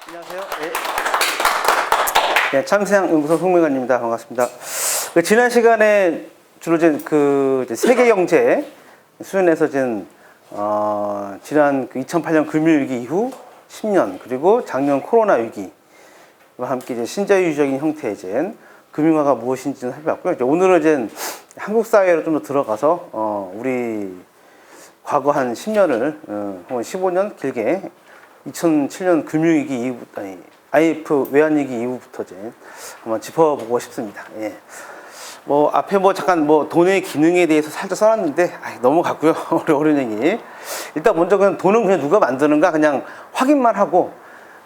안녕하세요. 네, 참세양연구소 송명관입니다. 반갑습니다. 지난 시간에 주로 이제 세계 경제 수준에서 지난 2008년 금융위기 이후 10년 그리고 작년 코로나 위기와 함께 이제 신자유주의적인 형태의 금융화가 무엇인지는 살펴봤고요. 오늘은 이제 한국 사회로 좀 더 들어가서 우리 과거 한 10년을 혹은 15년 길게 2007년 금융위기 이후부터 IMF 외환위기 이후부터 이제 한번 짚어보고 싶습니다. 예. 앞에 잠깐 돈의 기능에 대해서 살짝 써놨는데 넘어갔고요. 어려운 얘기. 일단 먼저 그냥 돈은 그냥 누가 만드는가 그냥 확인만 하고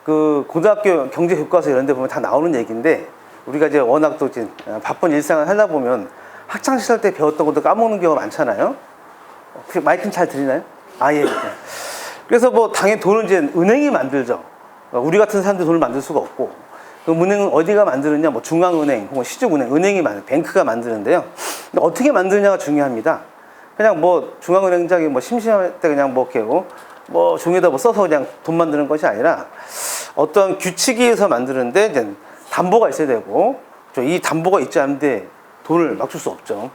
그 고등학교 경제 교과서 이런 데 보면 다 나오는 얘기인데 우리가 이제 워낙 또 이제 바쁜 일상을 살다 보면 학창 시절 때 배웠던 것도 까먹는 경우가 많잖아요. 마이크는 잘 들리나요? 예. 그래서 당연히 돈은 이제 은행이 만들죠. 우리 같은 사람들이 돈을 만들 수가 없고. 그럼 은행은 어디가 만드느냐? 중앙은행 혹은 시중은행, 은행이 뱅크가 만드는데요. 어떻게 만드느냐가 중요합니다. 그냥 중앙은행장이 심심할 때 그냥 이렇게 종이에다 써서 그냥 돈 만드는 것이 아니라 어떤 규칙에 의해서 만드는데 이제 담보가 있어야 되고 이 담보가 있지 않은데 돈을 막 줄 수 없죠.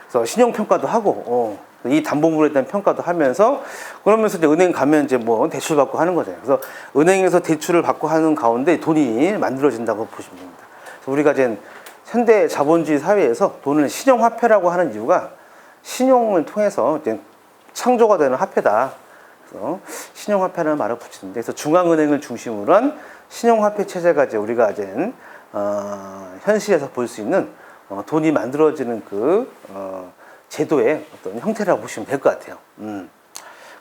그래서 신용평가도 하고 이 담보물에 대한 평가도 하면서 그러면서 이제 은행 가면 이제 대출 받고 하는 거잖아요. 그래서 은행에서 대출을 받고 하는 가운데 돈이 만들어진다고 보시면 됩니다. 그래서 우리가 이제 현대 자본주의 사회에서 돈을 신용화폐라고 하는 이유가 신용을 통해서 이제 창조가 되는 화폐다. 그래서 신용화폐라는 말을 붙이는데 그래서 중앙은행을 중심으로 한 신용화폐 체제가 이제 우리가 이제 현실에서 볼 수 있는 돈이 만들어지는 제도의 어떤 형태라고 보시면 될 것 같아요.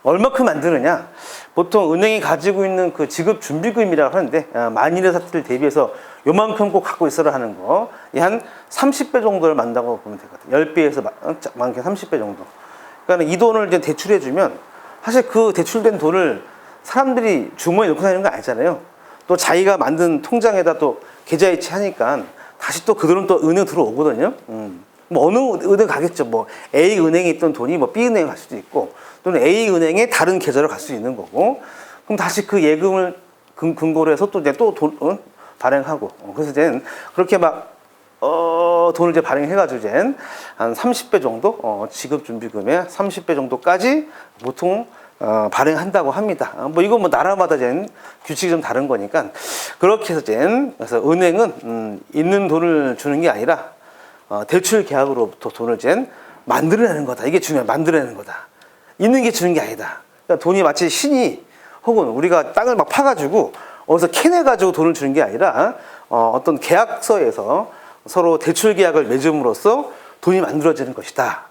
얼마큼 만드느냐? 보통 은행이 가지고 있는 그 지급 준비금이라고 하는데 만일의 사태를 대비해서 요만큼 꼭 갖고 있어라 하는 거, 한 30배 정도를 만든다고 보면 될 것 같아요. 10배에서 많게 30배 정도. 그러니까 이 돈을 이제 대출해주면 사실 그 대출된 돈을 사람들이 주머니에 넣고 다니는 거 아니잖아요. 또 자기가 만든 통장에다 또 계좌이체 하니까 다시 또 그 돈은 또 은행 들어오거든요. 어느 은행 가겠죠. A 은행에 있던 돈이 B 은행에 갈 수도 있고 또는 A 은행에 다른 계좌로 갈 수 있는 거고 그럼 다시 그 예금을 근거로 해서 또 이제 또 돈 발행하고 그래서 이제 그렇게 돈을 이제 발행해가지고 이제 한 30배 정도 지급 준비금의 30배 정도까지 보통 발행한다고 합니다. 이거 나라마다 이제 규칙이 좀 다른 거니까 그렇게 해서 이제 그래서 은행은 있는 돈을 주는 게 아니라 대출 계약으로부터 돈을 이제 만들어내는 거다. 이게 중요해. 만들어내는 거다. 있는 게 주는 게 아니다. 그러니까 돈이 마치 신이 혹은 우리가 땅을 파가지고 어디서 캐내가지고 돈을 주는 게 아니라 어떤 계약서에서 서로 대출 계약을 맺음으로써 돈이 만들어지는 것이다.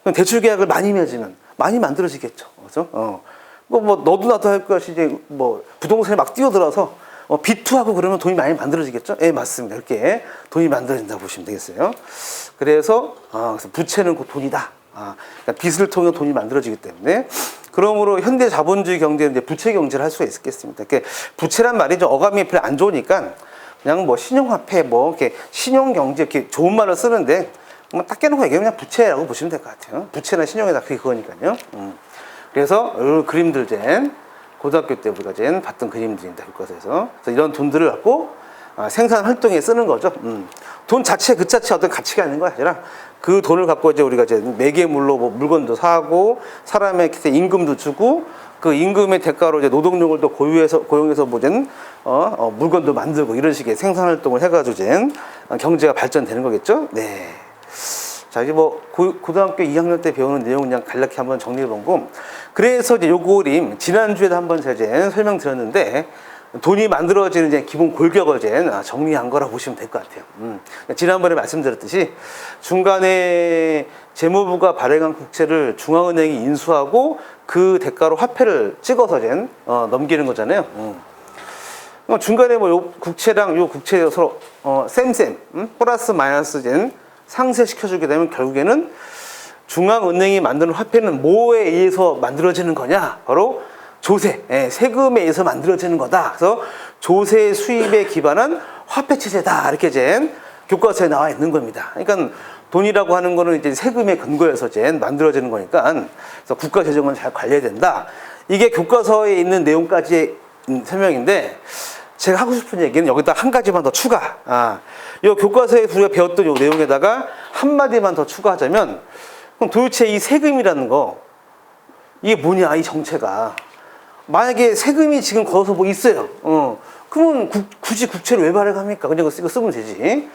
그럼 대출 계약을 많이 맺으면 많이 만들어지겠죠. 그렇죠? 너도 나도 할 것이 이제 부동산에 막 뛰어들어서 비투하고 그러면 돈이 많이 만들어지겠죠? 예, 맞습니다. 이렇게 돈이 만들어진다고 보시면 되겠어요. 그래서 부채는 곧 돈이다. 그러니까 빚을 통해 돈이 만들어지기 때문에 그러므로 현대 자본주의 경제는 이제 부채 경제를 할 수가 있겠습니다. 이렇게 부채란 말이 좀 어감이 별로 안 좋으니까 그냥 신용화폐 이렇게 신용경제 이렇게 좋은 말을 쓰는데 딱 깨놓고 얘기하면 그냥 부채라고 보시면 될 것 같아요. 부채나 신용이다 그거니까요. 그래서 이런 그림들 고등학교 때 우리가 봤던 그림들입니다. 교과서에서. 그래서 이런 돈들을 갖고 생산 활동에 쓰는 거죠. 돈 자체 그 자체 어떤 가치가 있는 거 아니라 그 돈을 갖고 이제 우리가 매개물로 물건도 사고 사람의 임금도 주고 그 임금의 대가로 이제 노동력을 또 고용해서 물건도 만들고 이런 식의 생산 활동을 해가지고 경제가 발전되는 거겠죠. 네. 자, 이제 고등학교 2학년 때 배우는 내용 그냥 간략히 한번 정리해 본 거. 그래서 이제 요 그림, 지난주에도 한번 제가 설명드렸는데, 돈이 만들어지는 이제 기본 골격을 정리한 거라고 보시면 될 것 같아요. 지난번에 말씀드렸듯이 중간에 재무부가 발행한 국채를 중앙은행이 인수하고 그 대가로 화폐를 찍어서 넘기는 거잖아요. 중간에 요 국채랑 요 국채 서로 플러스 마이너스 상쇄시켜주게 되면 결국에는 중앙은행이 만드는 화폐는 뭐에 의해서 만들어지는 거냐? 바로 조세, 세금에 의해서 만들어지는 거다. 그래서 조세 수입에 기반한 화폐 체제다. 이렇게 교과서에 나와 있는 겁니다. 그러니까 돈이라고 하는 거는 이제 세금의 근거에서 만들어지는 거니까 그래서 국가 재정은 잘 관리해야 된다. 이게 교과서에 있는 내용까지의 설명인데 제가 하고 싶은 얘기는 여기다 한 가지만 더 추가. 이 교과서에 우리가 배웠던 이 내용에다가 한 마디만 더 추가하자면, 그럼 도대체 이 세금이라는 거, 이게 뭐냐, 이 정체가. 만약에 세금이 지금 걸어서 뭐 있어요. 그러면 굳이 국채를 왜 발행합니까? 그냥 이거 쓰면 되지.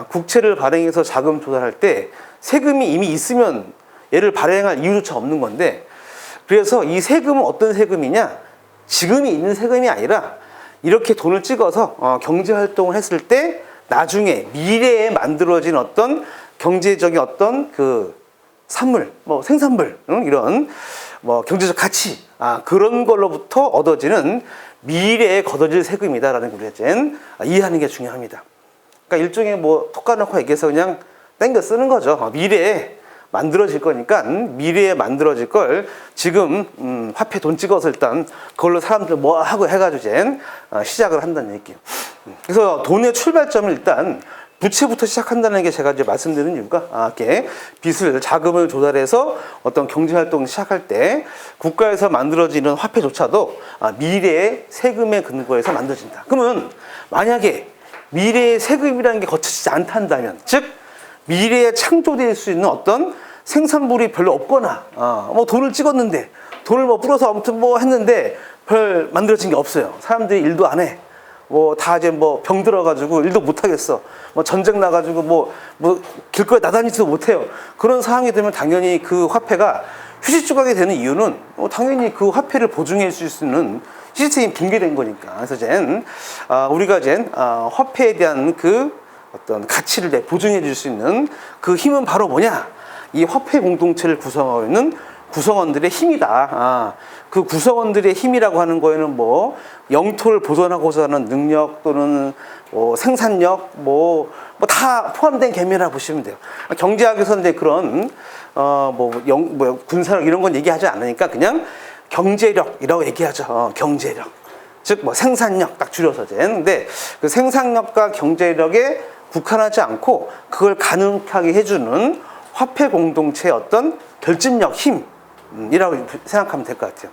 국채를 발행해서 자금 조달할 때 세금이 이미 있으면 얘를 발행할 이유조차 없는 건데, 그래서 이 세금은 어떤 세금이냐? 지금이 있는 세금이 아니라 이렇게 돈을 찍어서 경제활동을 했을 때 나중에 미래에 만들어진 어떤 경제적인 어떤 그 산물, 뭐 생산물, 이런 뭐 경제적 가치, 그런 걸로부터 얻어지는 미래에 걷어질 세금이다라는 걸 우리가 이해하는 게 중요합니다. 그러니까 일종의 뭐 톡 까놓고 얘기해서 그냥 땡겨 쓰는 거죠. 미래에 만들어질 거니까 미래에 만들어질 걸 지금 화폐 돈 찍어서 일단 그걸로 사람들 뭐 하고 해가지고 시작을 한다는 얘기예요. 그래서 돈의 출발점을 일단 부채부터 시작한다는 게 제가 이제 말씀드리는 이유가 이렇게 빚을 자금을 조달해서 어떤 경제 활동을 시작할 때 국가에서 만들어지는 화폐조차도 미래의 세금에 근거해서 만들어진다. 그러면 만약에 미래의 세금이라는 게 거쳐지지 않단다면, 즉 미래에 창조될 수 있는 어떤 생산물이 별로 없거나, 뭐 돈을 찍었는데, 돈을 뭐 뿌려서 아무튼 뭐 했는데 별 만들어진 게 없어요. 사람들이 일도 안 해. 뭐 다 이제 뭐 병 들어가지고 일도 못 하겠어. 뭐 전쟁 나가지고 뭐 길거리 나다니지도 못해요. 그런 상황이 되면 당연히 그 화폐가 휴지 조각이 되는 이유는 당연히 그 화폐를 보증해 줄 수 있는 시스템이 붕괴된 거니까. 그래서 우리가 화폐에 대한 그 어떤 가치를 보증해 줄 수 있는 그 힘은 바로 뭐냐? 이 화폐 공동체를 구성하고 있는 구성원들의 힘이다. 그 구성원들의 힘이라고 하는 거에는 뭐 영토를 보존하고자 하는 능력 또는 뭐 생산력 뭐 다 포함된 개념이라고 보시면 돼요. 경제학에서는 그런 군사력 이런 건 얘기하지 않으니까 그냥 경제력이라고 얘기하죠. 경제력. 즉 뭐 생산력 딱 줄여서 근데 그 생산력과 경제력에 국한하지 않고 그걸 가능하게 해주는 화폐 공동체의 어떤 결집력, 힘이라고 생각하면 될 것 같아요.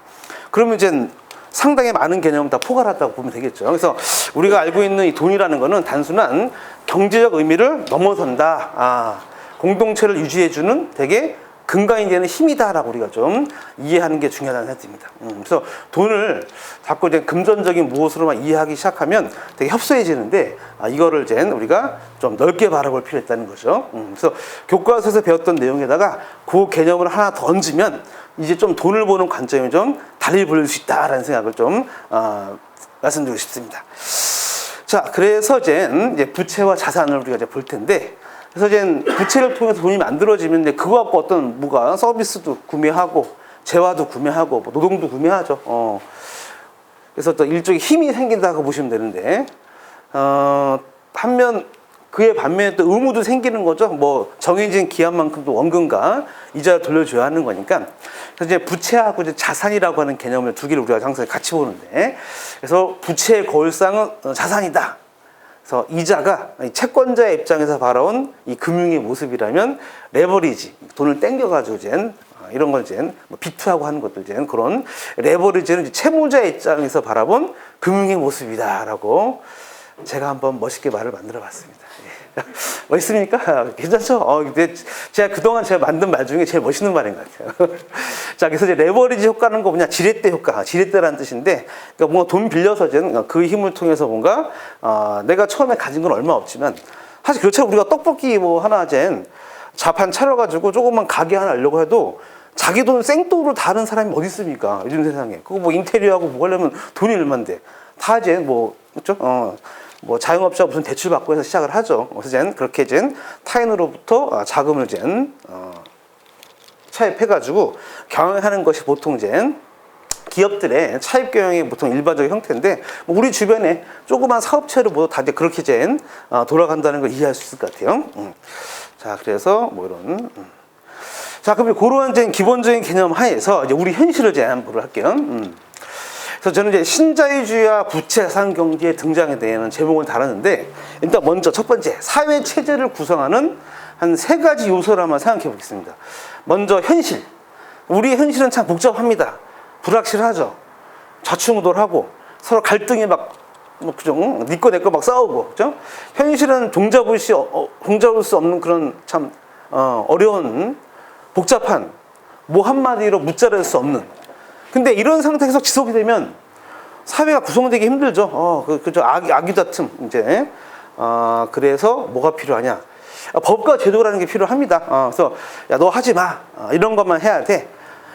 그러면 상당히 많은 개념을 다 포괄했다고 보면 되겠죠. 그래서 우리가 알고 있는 이 돈이라는 거는 단순한 경제적 의미를 넘어선다. 공동체를 유지해주는 되게 근간이 되는 힘이다라고 우리가 좀 이해하는 게 중요하다는 생각입니다. 그래서 돈을 자꾸 금전적인 무엇으로만 이해하기 시작하면 되게 협소해지는데 이거를 우리가 좀 넓게 바라볼 필요가 있다는 거죠. 그래서 교과서에서 배웠던 내용에다가 그 개념을 하나 더 얹으면 이제 좀 돈을 보는 관점이 좀 달리 보일 수 있다라는 생각을 좀 말씀드리고 싶습니다. 자, 그래서 이제 부채와 자산을 우리가 볼 텐데, 그래서 부채를 통해서 돈이 만들어지면 그거 갖고 어떤 서비스도 구매하고 재화도 구매하고 뭐 노동도 구매하죠. 그래서 또 일종의 힘이 생긴다고 보시면 되는데, 그에 반면에 또 의무도 생기는 거죠. 뭐 정해진 기한만큼도 원금과 이자를 돌려줘야 하는 거니까. 그래서 부채하고 자산이라고 하는 개념을 두 개를 우리가 항상 같이 보는데, 그래서 부채의 거울상은 자산이다. 그래서 이자가 채권자의 입장에서 바라온 이 금융의 모습이라면 레버리지, 돈을 땡겨가지고 이런 걸 비투하고 하는 것들 그런 레버리지는 채무자의 입장에서 바라본 금융의 모습이다라고 제가 한번 멋있게 말을 만들어 봤습니다. 멋있습니까? 괜찮죠? 제가 그동안 만든 말 중에 제일 멋있는 말인 것 같아요. 자, 그래서 레버리지 효과는 뭐냐? 지렛대 효과. 지렛대라는 뜻인데, 그러니까 뭔가 돈 빌려서 그 힘을 통해서 뭔가, 내가 처음에 가진 건 얼마 없지만, 사실 그렇죠. 우리가 떡볶이 하나 자판 차려가지고 조금만 가게 하나 하려고 해도 자기 돈 생돈으로 다른 사람이 어디 있습니까? 요즘 세상에. 그거 인테리어하고 뭐 하려면 돈이 얼만데. 다 그렇죠? 자영업자 무슨 대출 받고 해서 시작을 하죠. 그래서 그렇게 타인으로부터 자금을 차입해가지고 경영하는 것이 보통 기업들의 차입 경영의 보통 일반적인 형태인데, 우리 주변에 조그만 사업체를 모두 다 그렇게 돌아간다는 걸 이해할 수 있을 것 같아요. 자, 그래서 이런. 자, 그럼 그러한 기본적인 개념 하에서 우리 현실을 한번 할게요. 그래서 저는 신자유주의와 부채 자산 경제의 등장에 대한 제목을 다뤘는데, 일단 먼저 첫 번째 사회 체제를 구성하는 한 3가지 요소를 한번 생각해 보겠습니다. 먼저 현실. 우리의 현실은 참 복잡합니다. 불확실하죠. 좌충우돌하고 서로 갈등이 뭐 그죠? 니꺼 내꺼 막 싸우고, 그죠? 현실은 종잡을 수 없는 그런 참 어려운 복잡한 뭐 한마디로 무자를 수 없는. 근데 이런 상태에서 지속이 되면 사회가 구성되기 힘들죠. 그죠? 악의 다툼 이제. 그래서 뭐가 필요하냐? 법과 제도라는 게 필요합니다. 그래서 야, 너 하지 마. 이런 것만 해야 돼.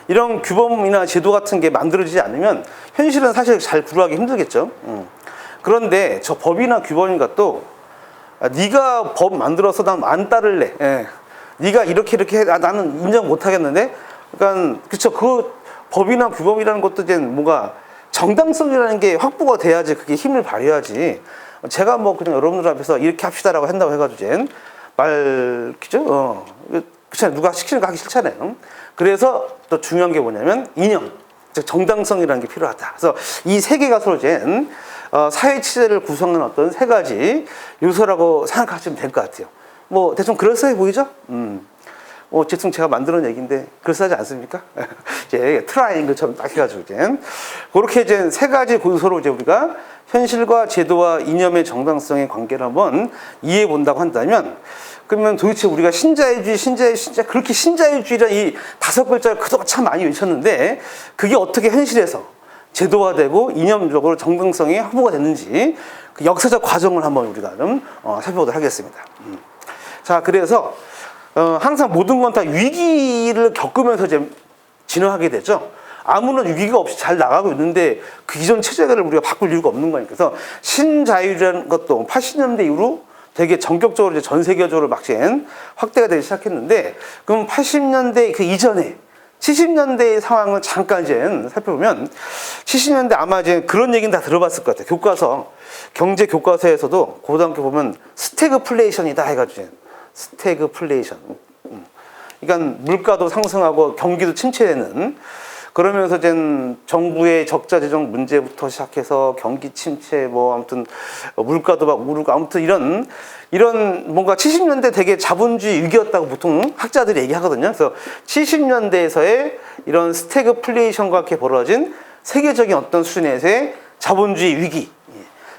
이런 규범이나 제도 같은 게 만들어지지 않으면 현실은 사실 잘 구루하기 힘들겠죠. 그런데 저 법이나 규범인 것도 네가 법 만들어서 난 안 따를래. 예. 네가 이렇게 해. 나는 인정 못 하겠는데. 그러니까 그쵸. 그 법이나 규범이라는 것도 이제 뭔가 정당성이라는 게 확보가 돼야지 그게 힘을 발휘하지. 제가 뭐 그냥 여러분들 앞에서 이렇게 합시다라고 한다고 해가지고 이제 그죠? 그렇잖아요. 누가 시키는 거 하기 싫잖아요. 그래서 또 중요한 게 뭐냐면 이념, 즉 정당성이라는 게 필요하다. 그래서 이 세 개가 서로 이제 사회 체제를 구성하는 어떤 세 가지 요소라고 생각하시면 될 것 같아요. 뭐 대충 그럴싸해 보이죠? 어쨌든 제가 만드는 얘기인데 그럴싸하지 않습니까? 이제 트라이앵글처럼 딱 해가지고 이제 그렇게 이제 세 가지 요소로 이제 우리가 현실과 제도와 이념의 정당성의 관계를 한번 이해해 본다고 한다면, 그러면 도대체 우리가 신자유주의 그렇게 신자유주의란 이 5글자를 그동안 참 많이 외쳤는데 그게 어떻게 현실에서 제도화되고 이념적으로 정당성이 확보가 됐는지 그 역사적 과정을 한번 우리가 좀 살펴보도록 하겠습니다. 자, 그래서 항상 모든 건 다 위기를 겪으면서 이제 진화하게 되죠. 아무런 위기가 없이 잘 나가고 있는데 그 기존 체제를 우리가 바꿀 이유가 없는 거니까. 그래서 신자유라는 것도 80년대 이후로 되게 전격적으로 이제 전 세계적으로 막 확대가 되기 시작했는데, 그럼 80년대 그 이전에 70년대의 상황을 잠깐 이제 살펴보면 70년대 아마 이제 그런 얘기는 다 들어봤을 것 같아요. 교과서, 경제 교과서에서도 고등학교 보면 스태그플레이션이다 해가지고 스태그플레이션. 그러니까 물가도 상승하고 경기도 침체되는, 그러면서 이제 정부의 적자 재정 문제부터 시작해서 경기 침체 뭐 아무튼 물가도 막 오르고 아무튼 이런 뭔가 70년대 되게 자본주의 위기였다고 보통 학자들이 얘기하거든요. 그래서 70년대에서의 이런 스태그플레이션과 함께 벌어진 세계적인 어떤 수준에서의 자본주의 위기,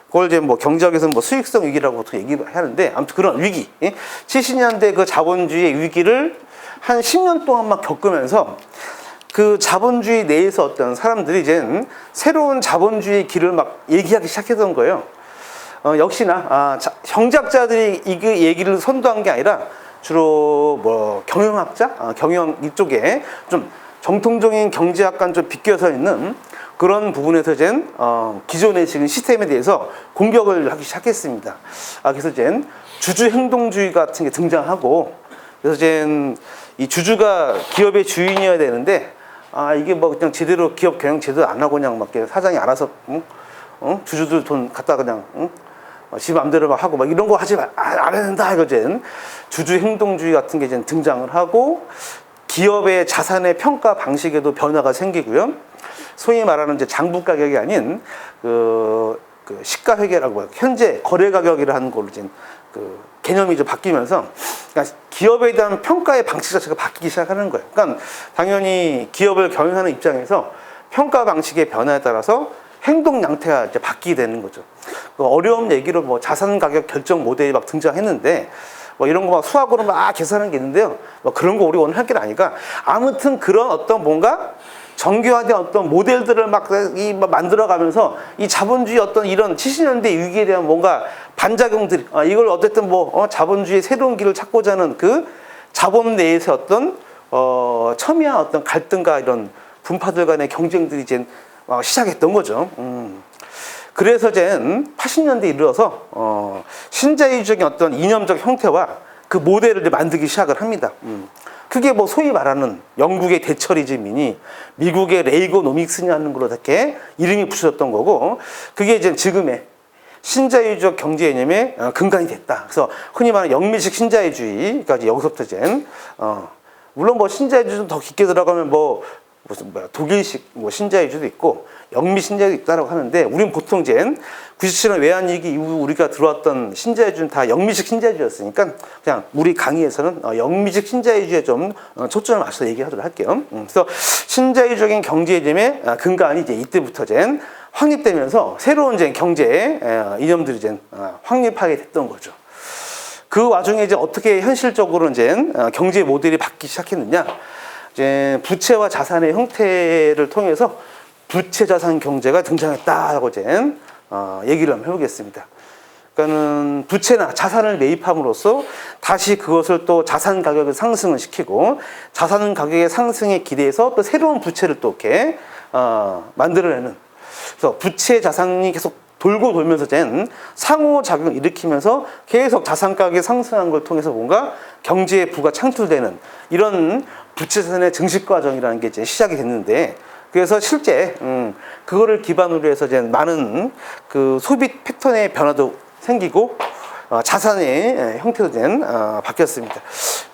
그걸 이제 뭐 경제학에서는 뭐 수익성 위기라고 보통 얘기하는데 아무튼 그런 위기, 70년대 그 자본주의 위기를 한 10년 동안만 겪으면서 그 자본주의 내에서 어떤 사람들이 이제 새로운 자본주의 길을 막 얘기하기 시작했던 거예요. 역시나 경제학자들이 이 얘기를 선도한 게 아니라 주로 뭐 경영학자, 경영 이쪽에 좀 정통적인 경제학과 좀 비껴서 있는 그런 부분에서 이제 기존의 지금 시스템에 대해서 공격을 하기 시작했습니다. 그래서 이제 주주 행동주의 같은 게 등장하고, 그래서 이제 이 주주가 기업의 주인이어야 되는데 이게 뭐 그냥 제대로 기업 경영 제대로 안 하고 그냥 막 사장이 알아서 주주들 돈 갖다 그냥 지 맘대로 막 하고 막 이런 거 하지 안 해야 된다 이거지. 주주 행동주의 같은 게 이제 등장을 하고 기업의 자산의 평가 방식에도 변화가 생기고요. 소위 말하는 이제 장부 가격이 아닌 그 시가 회계라고 해요. 현재 거래 가격이라는 걸로 이제 그 개념이 좀 바뀌면서, 그러니까 기업에 대한 평가의 방식 자체가 바뀌기 시작하는 거예요. 그러니까 당연히 기업을 경영하는 입장에서 평가 방식의 변화에 따라서 행동 양태가 이제 바뀌게 되는 거죠. 그 어려운 얘기로 뭐 자산 가격 결정 모델이 막 등장했는데 뭐 이런 거 막 수학으로 막 계산하는 게 있는데요. 뭐 그런 거 우리 오늘 할 게 아니까 아무튼 그런 어떤 뭔가 정교화된 어떤 모델들을 막 만들어가면서 이 자본주의 어떤 이런 70년대 위기에 대한 뭔가 반작용들, 이걸 어쨌든 뭐 자본주의의 새로운 길을 찾고자 하는 그 자본 내에서 어떤 첨예한 어떤 갈등과 이런 분파들 간의 경쟁들이 이제 시작했던 거죠. 그래서 이제 80년대에 이르러서 신자유적인 어떤 이념적 형태와 그 모델을 이제 만들기 시작을 합니다. 그게 뭐 소위 말하는 영국의 대처리즘이니 미국의 레이거노믹스냐는 걸로 이렇게 이름이 붙여졌던 거고, 그게 이제 지금의 신자유적 경제 개념의 근간이 됐다. 그래서 흔히 말하는 영미식 신자유주의까지 여기서부터 이제 물론 뭐 신자유주의 좀 더 깊게 들어가면 뭐 무슨 독일식 뭐 신자유주의도 있고 영미 신자유도 있다라고 하는데, 우리는 보통 이제 97년 외환위기 이후 우리가 들어왔던 신자유주의는 다 영미식 신자유주의였으니까 그냥 우리 강의에서는 영미식 신자유주의에 좀 초점을 맞춰서 얘기하도록 할게요. 그래서 신자유적인 경제개념의 근간이 이제 이때부터 이제 확립되면서 새로운 이제 경제 이념들이 이제 확립하게 됐던 거죠. 그 와중에 이제 어떻게 현실적으로 이제 경제 모델이 바뀌기 시작했느냐? 이제 부채와 자산의 형태를 통해서 부채 자산 경제가 등장했다라고 이제 얘기를 한번 해보겠습니다. 그러니까는 부채나 자산을 매입함으로써 다시 그것을 또 자산 가격을 상승을 시키고 자산 가격의 상승에 기대해서 또 새로운 부채를 또 이렇게 만들어내는. 그래서 부채 자산이 계속 돌고 돌면서 상호작용을 일으키면서 계속 자산 가격이 상승한 걸 통해서 뭔가 경제의 부가 창출되는 이런 부채 자산의 증식 과정이라는 게 이제 시작이 됐는데, 그래서 실제 그거를 기반으로 해서 이제 많은 그 소비 패턴의 변화도 생기고 자산의 형태도 바뀌었습니다.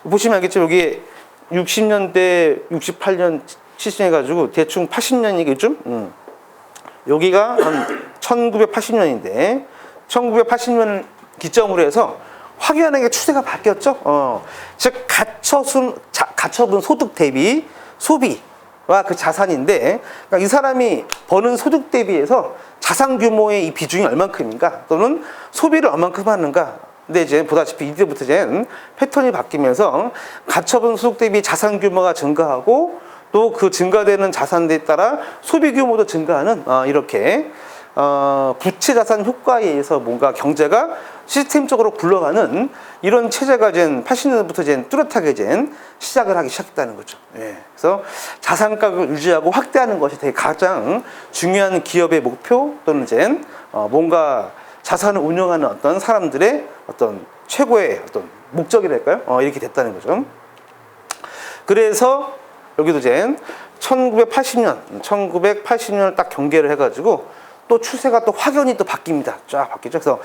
보시면 알겠죠? 여기 60년대, 68년, 70년 해가지고 대충 80년이겠죠? 여기가 한 1980년인데 1980년 기점으로 해서 확연하게 추세가 바뀌었죠. 즉 가처분 소득 대비 소비와 그 자산인데, 그러니까 이 사람이 버는 소득 대비해서 자산 규모의 이 비중이 얼만큼인가 또는 소비를 얼만큼 하는가. 근데 이제 보다시피 이때부터 이제 패턴이 바뀌면서 가처분 소득 대비 자산 규모가 증가하고 또 그 증가되는 자산에 따라 소비 규모도 증가하는 이렇게 부채 자산 효과에 의해서 뭔가 경제가 시스템적으로 굴러가는 이런 체제가 이제 80년대부터 이제 뚜렷하게 이제 시작을 하기 시작했다는 거죠. 예. 그래서 자산 가격을 유지하고 확대하는 것이 되게 가장 중요한 기업의 목표 또는 이제 뭔가 자산을 운영하는 어떤 사람들의 어떤 최고의 어떤 목적이랄까요? 이렇게 됐다는 거죠. 그래서 여기도 이제 1980년을 딱 경계를 해가지고 또 추세가 또 확연히 또 바뀝니다. 쫙 바뀌죠. 그래서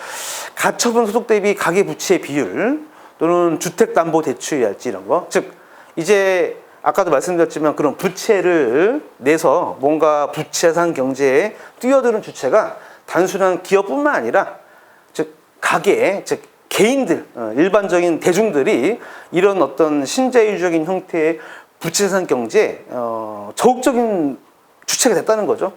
가처분 소득 대비 가계부채 비율 또는 주택담보대출이랄지 이런 거. 즉, 이제 아까도 말씀드렸지만 그런 부채를 내서 뭔가 부채산 경제에 뛰어드는 주체가 단순한 기업뿐만 아니라 즉, 가계, 즉, 개인들, 일반적인 대중들이 이런 어떤 신자유적인 형태의 부채산 경제에 적극적인 주체가 됐다는 거죠.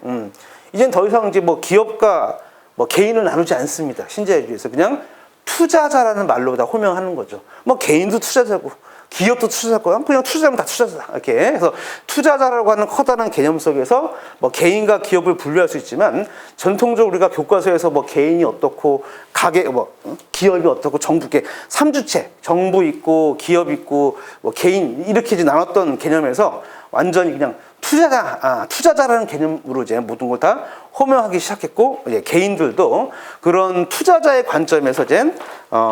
이젠 더 이상 이제 뭐 기업과 뭐 개인을 나누지 않습니다. 신자유주의에서 그냥 투자자라는 말로 다 호명하는 거죠. 뭐 개인도 투자자고 기업도 투자자고 그냥 투자하면 다 투자자다. 이렇게 해서 투자자라고 하는 커다란 개념 속에서 뭐 개인과 기업을 분류할 수 있지만 전통적으로 우리가 교과서에서 뭐 개인이 어떻고 가계 뭐 기업이 어떻고 정부 게 삼주체 정부 있고 기업 있고 뭐 개인 이렇게 이제 나눴던 개념에서 완전히 그냥 투자자라는 개념으로 이제 모든 걸 다 호명하기 시작했고, 이제 개인들도 그런 투자자의 관점에서 이제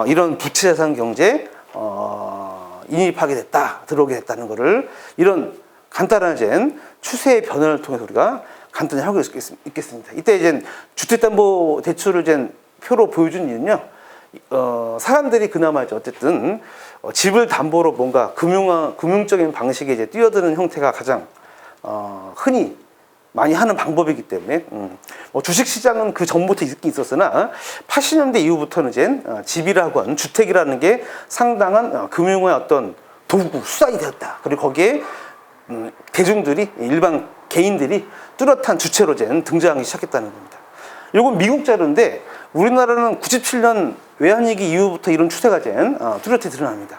이런 부채자산 경제에 인입하게 됐다, 들어오게 됐다는 것을 이런 간단한 이제 추세의 변화를 통해서 우리가 간단히 하고 있겠습니다. 이때 이제 주택담보대출을 이제 표로 보여준 이유는요, 사람들이 그나마 이제 어쨌든 집을 담보로 뭔가 금융적인 방식에 이제 뛰어드는 형태가 가장 흔히 많이 하는 방법이기 때문에 뭐 주식시장은 그 전부터 있긴 있었으나 80년대 이후부터는 이제 집이라고 하는 주택이라는 게 상당한 금융의 어떤 도구, 수단이 되었다. 그리고 거기에 대중들이 일반 개인들이 뚜렷한 주체로 이제 등장하기 시작했다는 겁니다. 이건 미국 자료인데 우리나라는 97년 외환위기 이후부터 이런 추세가 이제 뚜렷히 드러납니다.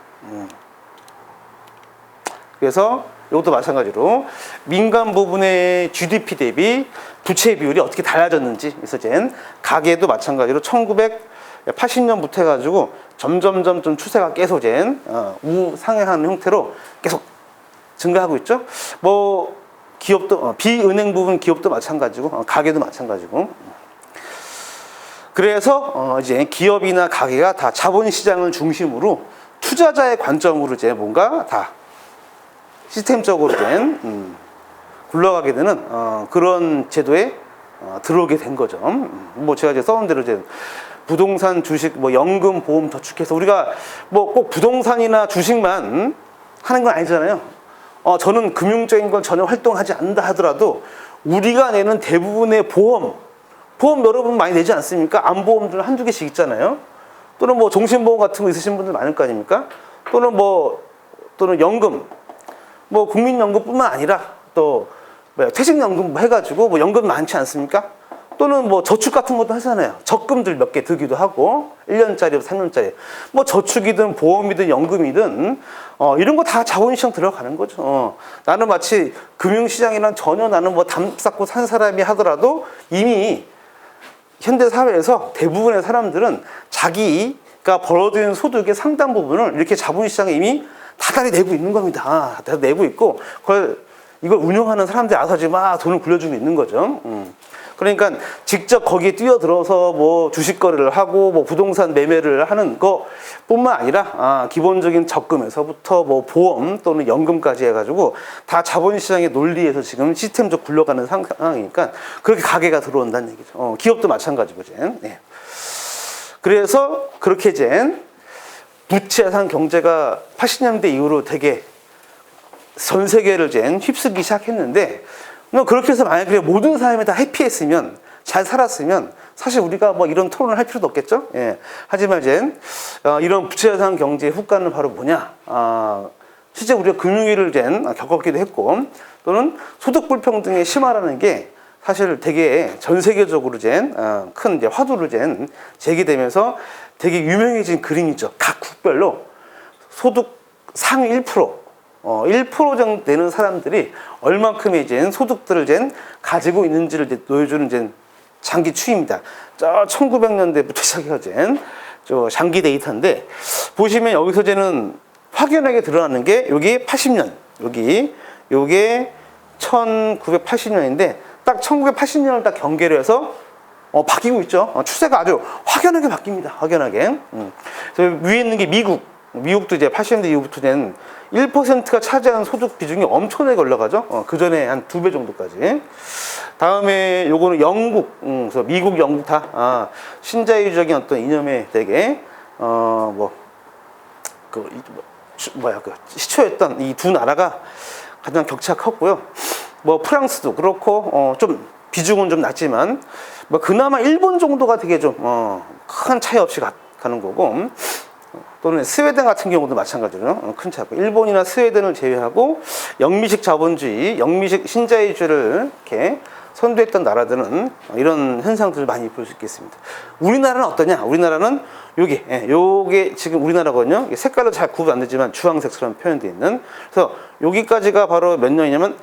그래서 이것도 마찬가지로 민간 부분의 GDP 대비 부채 비율이 어떻게 달라졌는지, 그래서 이제 가계도 마찬가지로 1980년부터 해가지고 점점 좀 추세가 계속 이제 우상향하는 형태로 계속 증가하고 있죠. 뭐 기업도 비은행 부분 기업도 마찬가지고 가계도 마찬가지고. 그래서 이제 기업이나 가계가 다 자본시장을 중심으로 투자자의 관점으로 이제 뭔가 다 시스템적으로 된 굴러가게 되는 그런 제도에 들어오게 된 거죠. 뭐 제가 이제 써온 대로 이제 부동산, 주식, 뭐 연금, 보험 저축해서 우리가 뭐 꼭 부동산이나 주식만 하는 건 아니잖아요. 저는 금융적인 건 전혀 활동하지 않는다 하더라도 우리가 내는 대부분의 보험 여러분 많이 내지 않습니까? 암보험들 한두 개씩 있잖아요. 또는 뭐 종신보험 같은 거 있으신 분들 많을 거 아닙니까? 또는 연금, 뭐 국민연금뿐만 아니라 또 퇴직연금 해가지고 뭐 연금 많지 않습니까? 또는 뭐 저축 같은 것도 하잖아요. 적금들 몇 개 들기도 하고 1년짜리, 3년짜리 뭐 저축이든 보험이든 연금이든 이런 거 다 자본시장 들어가는 거죠. 나는 마치 금융시장이랑 전혀 나는 뭐 담 쌓고 산 사람이 하더라도 이미 현대 사회에서 대부분의 사람들은 자기가 벌어들이는 소득의 상당 부분을 이렇게 자본시장에 이미 다달이 내고 있는 겁니다. 다 내고 있고 이걸 운영하는 사람들이 알아서 지금 막 돈을 굴려주고 있는 거죠. 그러니까 직접 거기에 뛰어들어서 뭐 주식 거래를 하고 뭐 부동산 매매를 하는 거뿐만 아니라 기본적인 적금에서부터 뭐 보험 또는 연금까지 해가지고 다 자본시장의 논리에서 지금 시스템적 굴러가는 상황이니까 그렇게 가계가 들어온다는 얘기죠. 기업도 마찬가지고 네. 그래서 그렇게 이제 부채상 경제가 80년대 이후로 되게 전 세계를 이제 휩쓰기 시작했는데, 그렇게 해서 만약에 모든 사람이 다 해피했으면, 잘 살았으면, 사실 우리가 뭐 이런 토론을 할 필요도 없겠죠? 예. 하지만 이제, 이런 부채상 경제의 후과는 바로 뭐냐? 실제 우리가 금융위기를 이제 겪었기도 했고, 또는 소득 불평등의 심화라는 게 사실 되게 전 세계적으로 이제 큰 이제 화두로 이제 제기되면서 되게 유명해진 그림이죠. 각 국별로 소득 상위 1% 정도 되는 사람들이 얼만큼의 이제 소득들을 이제 가지고 있는지를 이제 보여주는 이제 장기 추이입니다. 저 1900년대부터 시작해서 저 장기 데이터인데, 보시면 여기서 이제는 확연하게 드러나는 게 여기 80년, 요게 1980년인데 딱 1980년을 딱 경계로 해서 바뀌고 있죠. 추세가 아주 확연하게 바뀝니다. 확연하게. 위에 있는 게 미국도 이제 80년대 이후부터 는 1%가 차지하는 소득 비중이 엄청나게 올라가죠. 그 전에 한 2배 정도까지. 다음에 요거는 영국, 그래서 미국, 영국 다 신자유적인 어떤 이념에 되게 시초였던 이 두 나라가 가장 격차가 컸고요. 뭐 프랑스도 그렇고 좀 비중은 좀 낮지만 뭐 그나마 일본 정도가 되게 좀 큰 차이 없이 가는 거고, 또는 스웨덴 같은 경우도 마찬가지로 큰 차이고, 일본이나 스웨덴을 제외하고 영미식 자본주의, 영미식 신자유주의를 이렇게 선도했던 나라들은 이런 현상들을 많이 볼 수 있겠습니다. 우리나라는 어떠냐? 우리나라는 요게 지금 우리나라거든요. 색깔은 잘 구분 안 되지만 주황색처럼 표현되어 있는. 그래서 여기까지가 바로 몇 년이냐면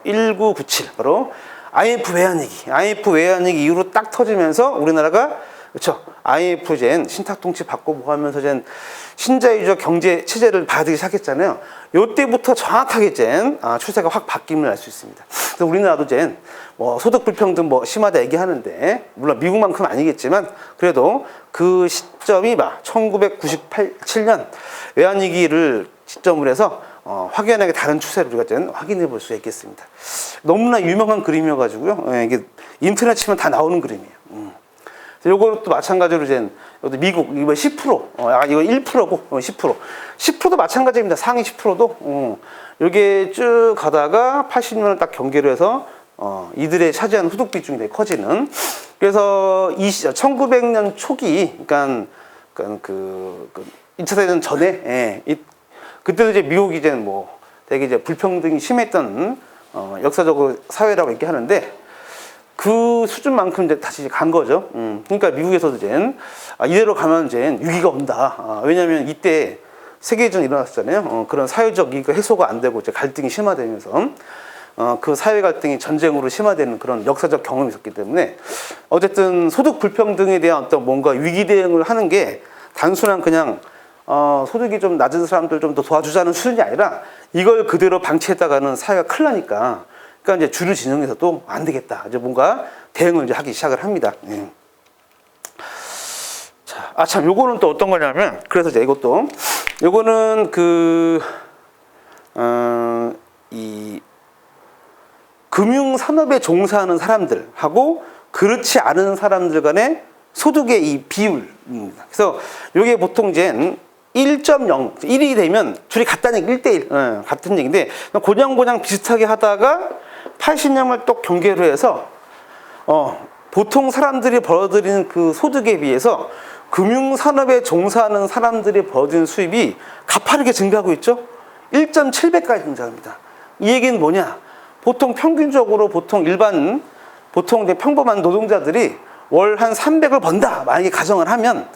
1997, 바로 IMF 외환위기 이후로 딱 터지면서 우리나라가 그렇죠. IMF 신탁통치 받고 뭐 하면서 신자유적 경제 체제를 받기 시작했잖아요. 요때부터 정확하게 추세가 확 바뀜을 알 수 있습니다. 그래서 우리나라도 뭐 소득 불평등 뭐 심하다 얘기하는데, 물론 미국만큼 아니겠지만 그래도 그 시점이 1997년 외환위기를 시점으로 해서 확연하게 다른 추세를 우리가 확인해 볼 수 있겠습니다. 너무나 유명한 그림이어가지고요. 이게 인터넷 치면 다 나오는 그림이에요. 요것도 마찬가지로 미국 이거 10%, 이거 1%고 10%도 마찬가지입니다. 상위 10%도 이게 쭉 가다가 80년을 딱 경계로 해서 이들의 차지하는 소득 비중이 되게 커지는. 그래서 1900년 초기, 그러니까 그 2차 대전 전에 그때도 미국이 되게 불평등이 심했던 역사적으로 사회라고 얘기하는데, 그 수준만큼 다시 간 거죠. 그러니까 미국에서도 이대로 가면 위기가 온다. 왜냐하면 이때 세계대전이 일어났잖아요. 그런 사회적 이익 해소가 안 되고 갈등이 심화되면서 그 사회 갈등이 전쟁으로 심화되는 그런 역사적 경험이 있었기 때문에, 어쨌든 소득 불평등에 대한 어떤 뭔가 위기 대응을 하는 게 단순한 그냥 소득이 좀 낮은 사람들 좀 더 도와주자는 수준이 아니라, 이걸 그대로 방치했다가는 사회가 큰일 나니까, 그러니까 이제 주류 진영에서도 안 되겠다. 이제 뭔가 대응을 하기 시작을 합니다. 자, 참, 요거는 또 어떤 거냐면, 그래서 요거는 이 금융산업에 종사하는 사람들하고 그렇지 않은 사람들 간의 소득의 이 비율입니다. 그래서 요게 보통 1.0, 1이 되면 둘이 같다는 얘기, 1대1, 같은 얘기인데, 고냥 비슷하게 하다가 80년을 또 경계로 해서, 보통 사람들이 벌어들이는 그 소득에 비해서 금융산업에 종사하는 사람들이 벌어들이는 수입이 가파르게 증가하고 있죠? 1.7배까지 증가합니다. 이 얘기는 뭐냐? 보통 평균적으로 보통 보통 이제 평범한 노동자들이 월 한 300을 번다 만약에 가정을 하면,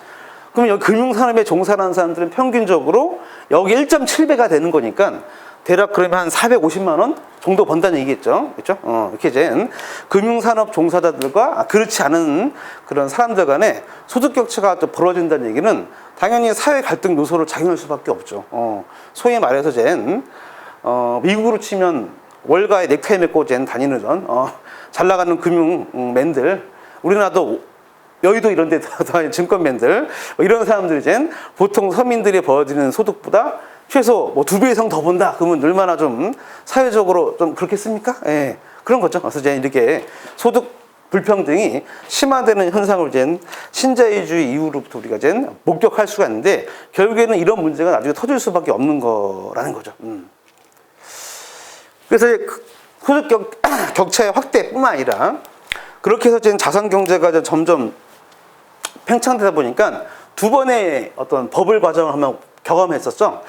그러면 여기 금융산업에 종사하는 사람들은 평균적으로 여기 1.7배가 되는 거니까 대략 그러면 한 450만 원 정도 번다는 얘기겠죠. 그렇죠? 이렇게 이제 금융산업 종사자들과 그렇지 않은 그런 사람들 간에 소득 격차가 또 벌어진다는 얘기는 당연히 사회 갈등 요소를 작용할 수밖에 없죠. 소위 말해서 이제 미국으로 치면 월가에 넥타이 메고 이제 다니는 잘 나가는 금융맨들, 우리나라도 여의도 이런 데 증권맨들, 이런 사람들이 이제 보통 서민들이 벌어지는 소득보다 최소 뭐 2배 이상 더 본다. 그러면 얼마나 좀 사회적으로 좀 그렇겠습니까? 예. 그런 거죠. 그래서 이제 이렇게 소득 불평등이 심화되는 현상을 이제 신자유주의 이후로부터 우리가 이제 목격할 수가 있는데, 결국에는 이런 문제가 나중에 터질 수밖에 없는 거라는 거죠. 그래서 소득 격차의 확대뿐만 아니라 그렇게 해서 이제 자산 경제가 이제 점점 팽창되다 보니까 두 번의 어떤 버블 과정을 한번 경험했었죠.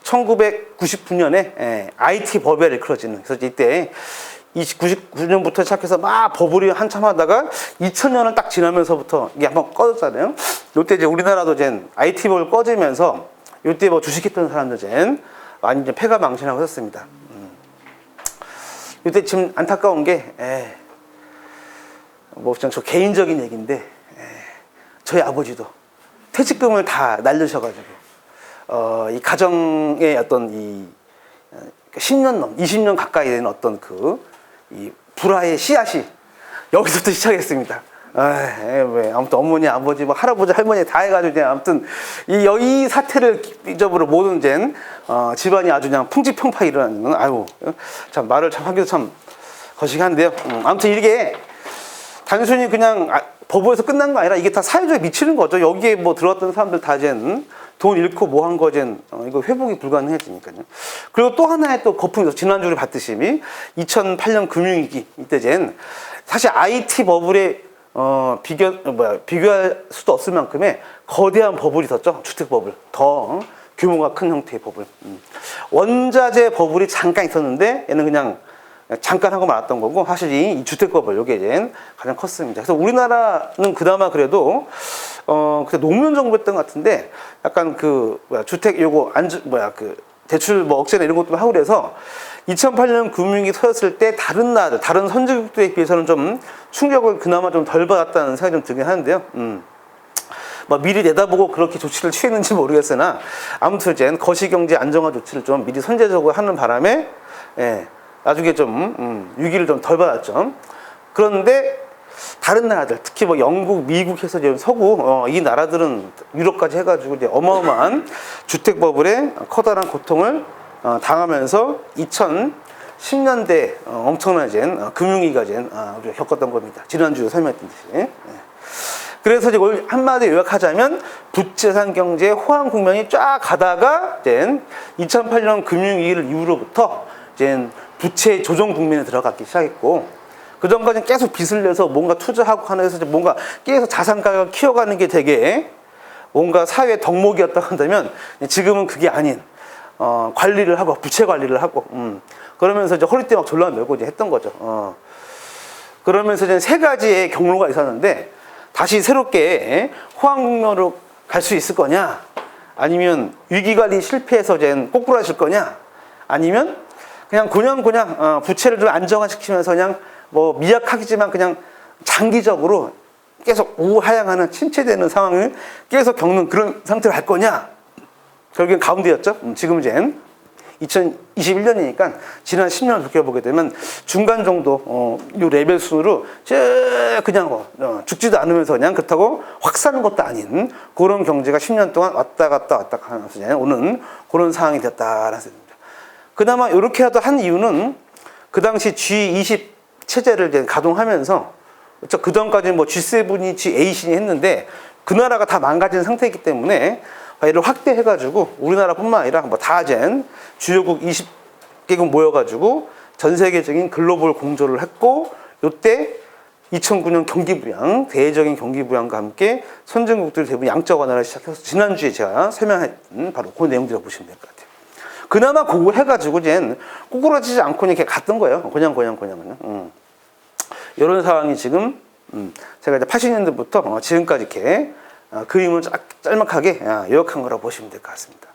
1999년에 IT 버블이 일컬어지는. 그래서 이때 99년부터 시작해서 막 버블이 한참 하다가 2000년을 딱 지나면서부터 이게 한번 꺼졌잖아요. 이때 이제 우리나라도 이제 IT 버블 꺼지면서 이때 뭐 주식했던 사람들 이제 많이 이제 패가 망신하고 했었습니다. 이때 지금 안타까운 게, 뭐 저 개인적인 얘기인데, 저희 아버지도 퇴직금을 다 날리셔가지고 이 가정의 어떤 이 10년 20년 가까이 되는 어떤 이 불화의 씨앗이 여기서부터 시작했습니다. 아무튼 어머니, 아버지, 뭐 할아버지, 할머니 다 해가지고 그냥 아무튼 이 사태를 기점으로 모든 이제 집안이 아주 그냥 풍지평파 일어나는, 참 말을 참 하기도 참 거시기한데요. 아무튼 이게 단순히 그냥 법원에서 끝난 거 아니라 이게 다 사회적으로 미치는 거죠. 여기에 뭐 들어왔던 사람들 다 이제 돈 잃고 뭐 한 거젠 이거 회복이 불가능해지니까요. 그리고 또 하나의 또 거품이 있어서 지난주에 우리 봤듯이 2008년 금융위기 이때 젠 사실 IT 버블에 비교할 수도 없을 만큼의 거대한 버블이 있었죠. 주택 버블. 더 규모가 큰 형태의 버블. 원자재 버블이 잠깐 있었는데 얘는 그냥 잠깐 하고 말았던 거고, 사실 이 주택 버블 요게 이제 가장 컸습니다. 그래서 우리나라는 그나마 그래도 그때 노무현 정부였던 것 같은데 약간 주택 요거 대출 뭐 억제나 이런 것도 하고 그래서 2008년 금융위기 터졌을 때 다른 나라들, 다른 선진국들에 비해서는 좀 충격을 그나마 좀 덜 받았다는 생각이 좀 들긴 하는데요. 뭐 미리 내다보고 그렇게 조치를 취했는지 모르겠으나 아무튼 이제 거시경제 안정화 조치를 좀 미리 선제적으로 하는 바람에 나중에 좀 위기를 좀 덜 받았죠. 그런데 다른 나라들, 특히 뭐 영국, 미국 해서 지금 서구 이 나라들은 유럽까지 해가지고 이제 어마어마한 주택 버블에 커다란 고통을 당하면서 2010년대 엄청난 이제 금융위기가 우리가 겪었던 겁니다. 지난주에 설명했던 듯이. 그래서 이제 한마디 요약하자면 부채산 경제의 호황 국면이 쫙 가다가 이제 2008년 금융위기를 이후로부터 이제 부채 조정 국면에 들어갔기 시작했고, 그 전까지는 계속 빚을 내서 뭔가 투자하고 하는 데서 뭔가 계속 자산 가격을 키워가는 게 되게 뭔가 사회의 덕목이었다고 한다면, 지금은 그게 아닌 관리를 하고 부채 관리를 하고 그러면서 이제 허리띠 막 졸라매고 이제 했던 거죠. 그러면서 이제 세 가지의 경로가 있었는데, 다시 새롭게 호황 국면으로 갈 수 있을 거냐, 아니면 위기 관리 실패해서 이제 꼬꾸라질 거냐, 아니면 그냥 부채를 좀 안정화시키면서 그냥 뭐 미약하겠지만 그냥 장기적으로 계속 우하향하는 침체되는 상황을 계속 겪는 그런 상태로 갈 거냐. 결국엔 가운데였죠. 지금 이제 2021년이니까 지난 10년을 비켜보게 되면 중간 정도 이 레벨 순으로 그냥 죽지도 않으면서 그냥 그렇다고 확 사는 것도 아닌 그런 경제가 10년 동안 왔다 갔다 하면서 오는 그런 상황이 됐다라는 생각입니다. 그나마 이렇게라도 한 이유는 그 당시 G20 체제를 이제 가동하면서, 그렇죠? 그 전까지는 뭐 G7이 G8이 했는데 그 나라가 다 망가진 상태이기 때문에 이를 확대해가지고 우리나라뿐만 아니라 뭐 다 이제 주요국 20개국 모여가지고 전 세계적인 글로벌 공조를 했고, 이때 2009년 경기부양, 대외적인 경기부양과 함께 선진국들이 대부분 양적 완화를 시작해서 지난주에 제가 설명했던 바로 그 내용들을 보시면 될 것 같아요. 그나마 그걸 해가지고 이제 꼬꾸라지지 않고 이렇게 갔던 거예요. 그냥. 이런 상황이 지금 제가 이제 80년대부터 지금까지 이렇게 그림을 짤막하게 요약한 거라고 보시면 될 것 같습니다.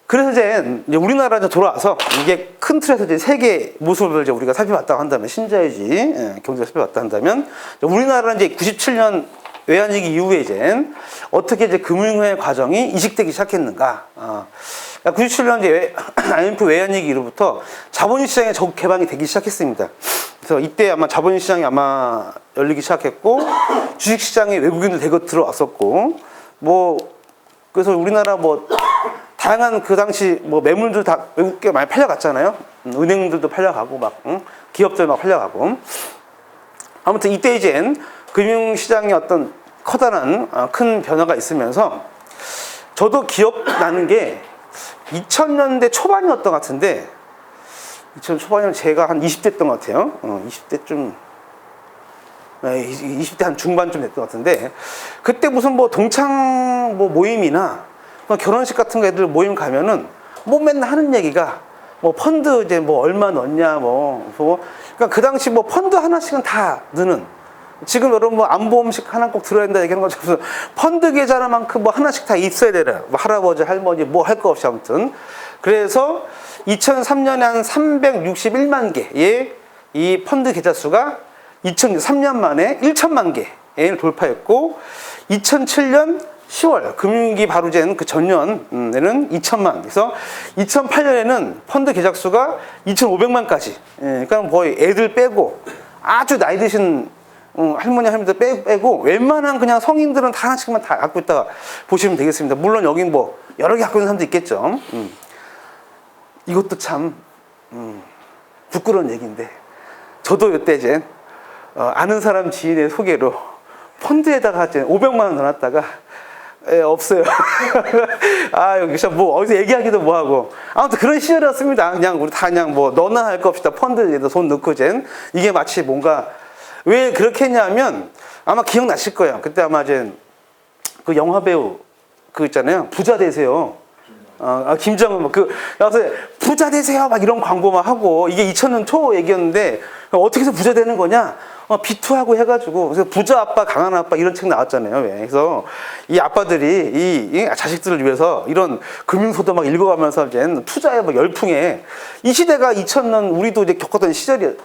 그래서 이제 우리나라 돌아와서 이게 큰 틀에서 이제 세계 모습을 이제 우리가 살펴봤다고 한다면, 신자유주의 경제를 살펴봤다 한다면, 우리나라는 이제 97년 외환위기 이후에 이제 어떻게 이제 금융의 과정이 이식되기 시작했는가. 97년 이제 IMF 외환위기 이후부터 자본시장의 적극 개방이 되기 시작했습니다. 그래서 이때 아마 자본시장이 아마 열리기 시작했고, 주식시장에 외국인들 대거 들어왔었고, 그래서 우리나라 다양한 그 당시 매물들 다 외국계 많이 팔려갔잖아요. 은행들도 팔려가고 기업들 막 팔려가고. 아무튼 이때 이제 금융시장에 어떤 커다란 큰 변화가 있으면서 저도 기억나는 게 2000년대 초반이었던 것 같은데, 2000년 초반이면 제가 한 20대였던 것 같아요. 20대 한 중반쯤 됐던 것 같은데, 그때 무슨 동창 모임이나 결혼식 같은 거 애들 모임 가면은 맨날 하는 얘기가 펀드 이제 얼마 넣냐 그러니까 그 당시 펀드 하나씩은 다 넣는, 지금 여러분 안보험식 하나 꼭 들어야 된다 얘기하는 것처럼 펀드 계좌만큼 하나씩 다 있어야 되라. 할아버지 할머니 할 거 없이 아무튼. 그래서 2003년에 한 361만 개의 이 펀드 계좌 수가 2003년 만에 1천만 개를 돌파했고, 2007년 10월 금융위기 바로 전 그 전년에는 2천만. 그래서 2008년에는 펀드 계좌 수가 2,500만까지. 그러니까 거의 애들 빼고 아주 나이 드신 할머니 할머니들 빼고 웬만한 그냥 성인들은 다 하나씩만 다 갖고 있다가 보시면 되겠습니다. 물론 여긴 여러 개 갖고 있는 사람도 있겠죠. 이것도 참 부끄러운 얘기인데, 저도 이때 이제 아는 사람 지인의 소개로 펀드에다가 500만 원 넣어놨다가 없어요. 여기 어디서 얘기하기도 뭐하고. 아무튼 그런 시절이었습니다. 그냥 우리 다 그냥 너나 할 거 없이 다 펀드에다 손 넣고 이게 마치 뭔가, 왜 그렇게 했냐면 아마 기억나실 거예요. 그때 아마 그 영화 배우 있잖아요. 부자 되세요. 김정은 그래서 부자 되세요 이런 광고 하고, 이게 2000년 초 얘기였는데 어떻게 해서 부자 되는 거냐? 비투하고 해가지고, 그래서 부자 아빠 강한 아빠 이런 책 나왔잖아요. 그래서 이 아빠들이 이 자식들을 위해서 이런 금융소도 읽어가면서 이제 투자에 열풍에, 이 시대가 2000년 우리도 이제 겪었던 시절이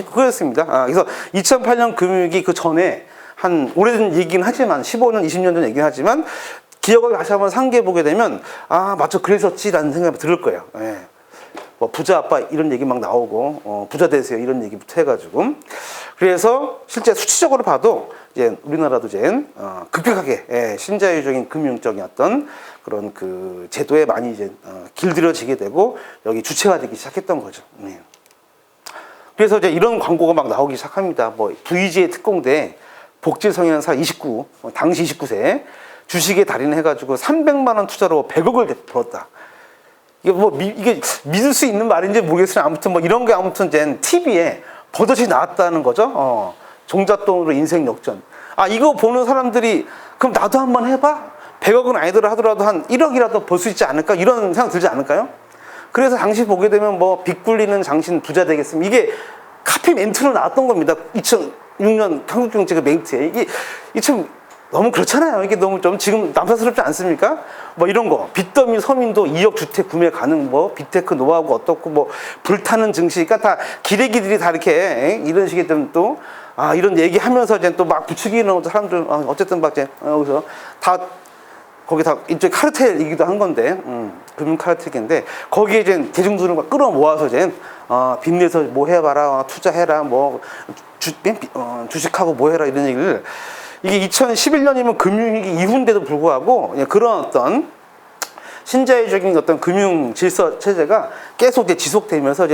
그거였습니다. 그래서 2008년 금융위기 그 전에 한 오래된 얘기긴 하지만 15년 20년 전 얘기긴 하지만 기억을 다시 한번 상기해 보게 되면 맞죠, 그랬었지라는 생각이 들을 거예요. 부자 아빠 이런 얘기 막 나오고, 부자 되세요 이런 얘기부터 해가지고. 그래서 실제 수치적으로 봐도 이제 우리나라도 급격하게 신자유적인 금융적인 어떤 그런 그 제도에 많이 길들여지게 되고 여기 주체화되기 시작했던 거죠. 그래서 이런 광고가 막 나오기 시작합니다. VG의 특공대 복지성형사 29, 당시 29세 주식에 달인해가지고 300만 원 투자로 100억을 벌었다. 이게 믿을 수 있는 말인지 모르겠으나 아무튼 이런 게 아무튼 TV에 버젓이 나왔다는 거죠. 종잣돈으로 인생 역전. 이거 보는 사람들이 그럼 나도 한번 해봐? 100억은 아니더라 하더라도 한 1억이라도 벌 수 있지 않을까? 이런 생각 들지 않을까요? 그래서 당시 보게 되면 빚 굴리는 장신 부자 되겠습니다. 이게 카피 멘트로 나왔던 겁니다. 2006년 한국 경제 그 멘트에. 이게 참 너무 그렇잖아요. 이게 너무 좀 지금 남사스럽지 않습니까? 이런 거. 빚더미 서민도 2억 주택 구매 가능, 빅테크 노하우가 어떻고, 불타는 증시. 그러니까 다 기레기들이 다 이렇게 이런 식의 또, 이런 얘기 하면서 또 막 부추기는 사람들, 어쨌든 여기서 거기 다 이쪽 카르텔이기도 한 건데, 금융 카르텔인데, 거기에 대중들을 막 끌어모아서 빚내서 해봐라, 투자해라, 주식하고 해라, 이런 얘기를. 이게 2011년이면 금융위기 이후인데도 불구하고 그런 어떤 신자유적인 어떤 금융 질서 체제가 계속 지속되면서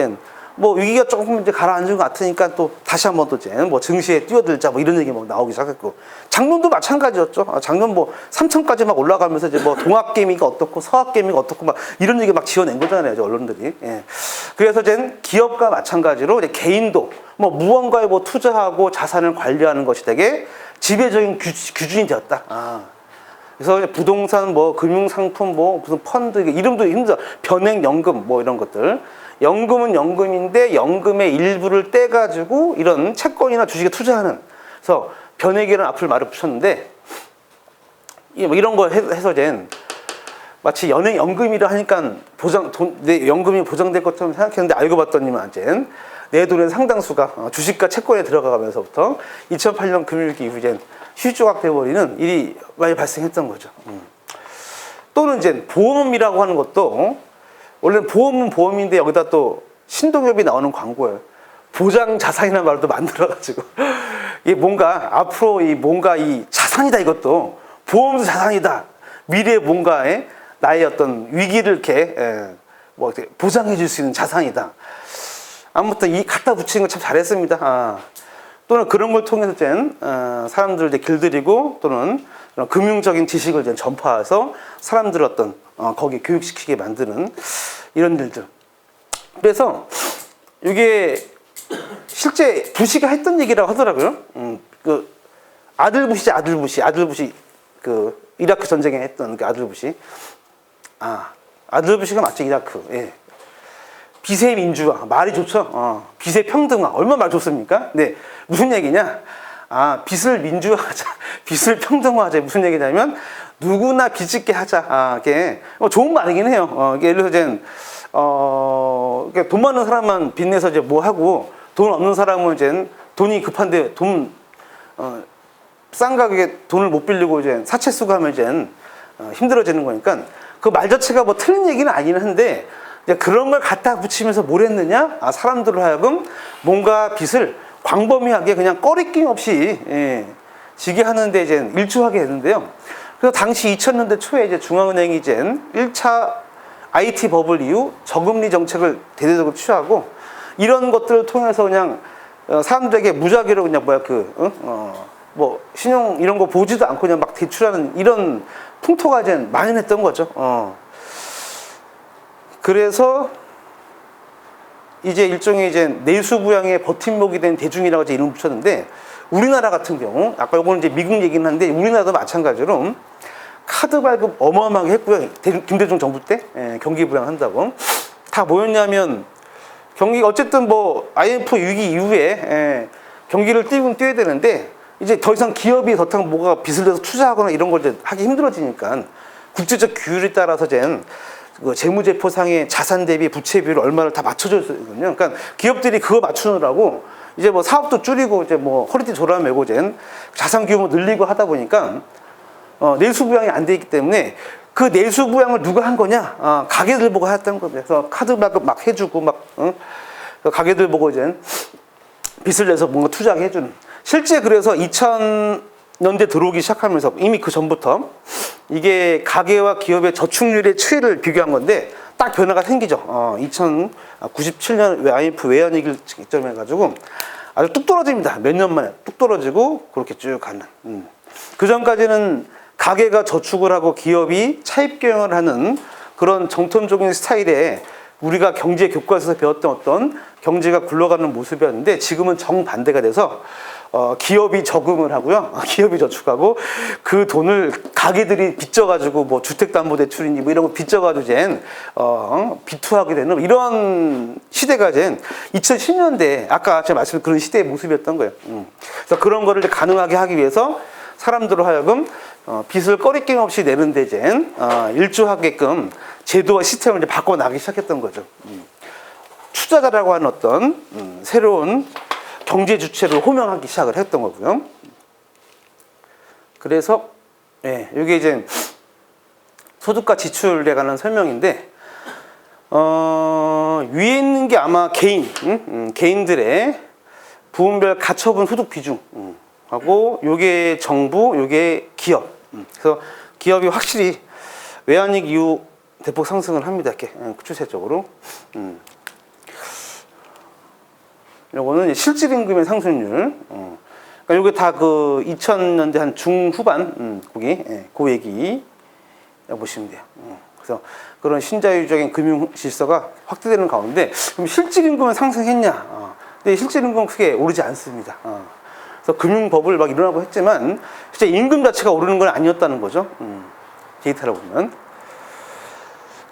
위기가 조금 가라앉은 것 같으니까 또 다시 한번 또 증시에 뛰어들자 이런 얘기 나오기 시작했고, 작년도 마찬가지였죠. 작년 3천까지 막 올라가면서 동학개미가 어떻고 서학개미가 어떻고 이런 얘기 지어낸 거잖아요, 언론들이. 그래서 기업과 마찬가지로 개인도 무언가에 투자하고 자산을 관리하는 것이 되게 지배적인 규준이 되었다. 그래서 이제 부동산, 뭐 금융상품, 뭐 무슨 펀드, 이름도 힘들어. 변액연금, 뭐 이런 것들. 연금은 연금인데 연금의 일부를 떼가지고 이런 채권이나 주식에 투자하는. 그래서 변액이라는 앞을 말을 붙였는데 뭐 이런 거 해서 된 마치 연금이라 하니까 내 연금이 보장될 것처럼 생각했는데 알고 봤더니만 이제 내 돈의 상당수가 주식과 채권에 들어가면서부터 2008년 금융위기 이후 이제 실조각 돼버리는 일이 많이 발생했던 거죠. 또는 이제 보험이라고 하는 것도 원래 보험은 보험인데 여기다 또 신동엽이 나오는 광고예요. 보장 자산이라는 말도 만들어가지고 이게 뭔가 앞으로 뭔가 이 자산이다, 이것도 보험도 자산이다. 미래 뭔가에 나의 어떤 위기를 이렇게 보장해 줄 수 있는 자산이다. 아무튼 이 갖다 붙이는 거 참 잘했습니다. 또는 그런 걸 통해서 사람들을 이제 길들이고 또는 금융적인 지식을 이제 전파해서 사람들을 어떤 거기에 교육시키게 만드는 이런 일들. 그래서 이게 실제 부시가 했던 얘기라고 하더라고요. 그 아들 부시 그 이라크 전쟁에 했던 그 아들 부시. 아들 부시가 맞죠, 이라크. 예. 빚의 민주화, 말이 좋죠. 빚의 평등화, 얼마나 말 좋습니까? 네, 무슨 얘기냐? 빚을 민주화하자, 빚을 평등화하자. 무슨 얘기냐면 누구나 빚 있게 하자. 이게 좋은 말이긴 해요. 예를 들어서 돈 많은 사람만 빚내서 이제 뭐 하고 돈 없는 사람은 이제 돈이 급한데 싼 가격에 돈을 못 빌리고 이제 사채 쓰고 하면 이제 힘들어지는 거니까 그 말 자체가 뭐 틀린 얘기는 아니긴 한데 그런 걸 갖다 붙이면서 뭘 했느냐? 사람들을 하여금 뭔가 빚을 광범위하게 그냥 꺼리낌 없이 지게 하는데 이제 일조하게 했는데요. 그래서 당시 2000년대 초에 이제 중앙은행이 이제 1차 IT 버블 이후 저금리 정책을 대대적으로 취하고 이런 것들을 통해서 그냥 사람들에게 무작위로 그냥 뭐 신용 이런 거 보지도 않고 그냥 막 대출하는 이런 풍토가 이제 만연했던 거죠. 그래서 이제 일종의 이제 내수부양의 버팀목이 된 대중이라고 이제 이름 붙였는데 우리나라 같은 경우 아까 요거는 이제 미국 얘기는 한데 우리나라도 마찬가지로 카드 발급 어마어마하게 했고요. 김대중 정부 때 경기 부양한다고 다 뭐였냐면 경기가 어쨌든 뭐 IMF 위기 이후에 경기를 뛰긴 뛰어야 되는데 이제 더 이상 기업이 더 이상 뭐가 빚을 내서 투자하거나 이런 걸 이제 하기 힘들어지니까 국제적 규율에 따라서 그 재무제표상의 자산 대비 부채 비율을 얼마를 다 맞춰줬거든요. 그러니까 기업들이 그거 맞추느라고 이제 뭐 사업도 줄이고 이제 뭐 허리띠 졸라매고 이제 자산 규모 늘리고 하다 보니까 내수 부양이 안 돼 있기 때문에 그 내수 부양을 누가 한 거냐? 가게들 보고 했던 겁니다. 그래서 카드 발급 막 해주고 가게들 보고 이제 빚을 내서 뭔가 투자하게 해주는. 실제 그래서 2000년대 들어오기 시작하면서 이미 그 전부터 이게 가계와 기업의 저축률의 추이를 비교한 건데 딱 변화가 생기죠. 2097년 IMF 외환위기를 기점해가지고 아주 뚝 떨어집니다. 몇 년 만에 뚝 떨어지고 그렇게 쭉 가는. 그 전까지는 가계가 저축을 하고 기업이 차입 경영을 하는 그런 정통적인 스타일의 우리가 경제 교과서에서 배웠던 어떤 경제가 굴러가는 모습이었는데 지금은 정반대가 돼서 기업이 저금을 하고요. 기업이 저축하고 그 돈을 가게들이 빚져가지고 뭐 주택담보대출인지 뭐 이런 거 빚져가지고 비투하게 되는 이런 시대가 이제 2010년대 아까 제가 말씀드린 그런 시대의 모습이었던 거예요. 그래서 그런 거를 가능하게 하기 위해서 사람들로 하여금 빚을 꺼리낌 없이 내는데 이제 일조하게끔 제도와 시스템을 이제 바꿔나가기 시작했던 거죠. 투자자라고 하는 어떤 새로운 경제 주체를 호명하기 시작을 했던 거고요. 그래서 이게 이제 소득과 지출에 관한 설명인데 위에 있는 게 아마 개인들의 부분별 가처분 소득 비중 하고 요게 정부, 요게 기업. 그래서 기업이 확실히 외환위기 이후 대폭 상승을 합니다. 이렇게 추세적으로. 요거는 실질임금의 상승률. 그러니까 요게 다 그 2000년대 한 중후반 거기 그 얘기 보시면 돼요. 그래서 그런 신자유적인 금융 질서가 확대되는 가운데 그럼 실질임금은 상승했냐? 근데 실질임금은 크게 오르지 않습니다. 그래서 금융버블 막 일어나고 했지만 진짜 임금 자체가 오르는 건 아니었다는 거죠. 데이터를 보면.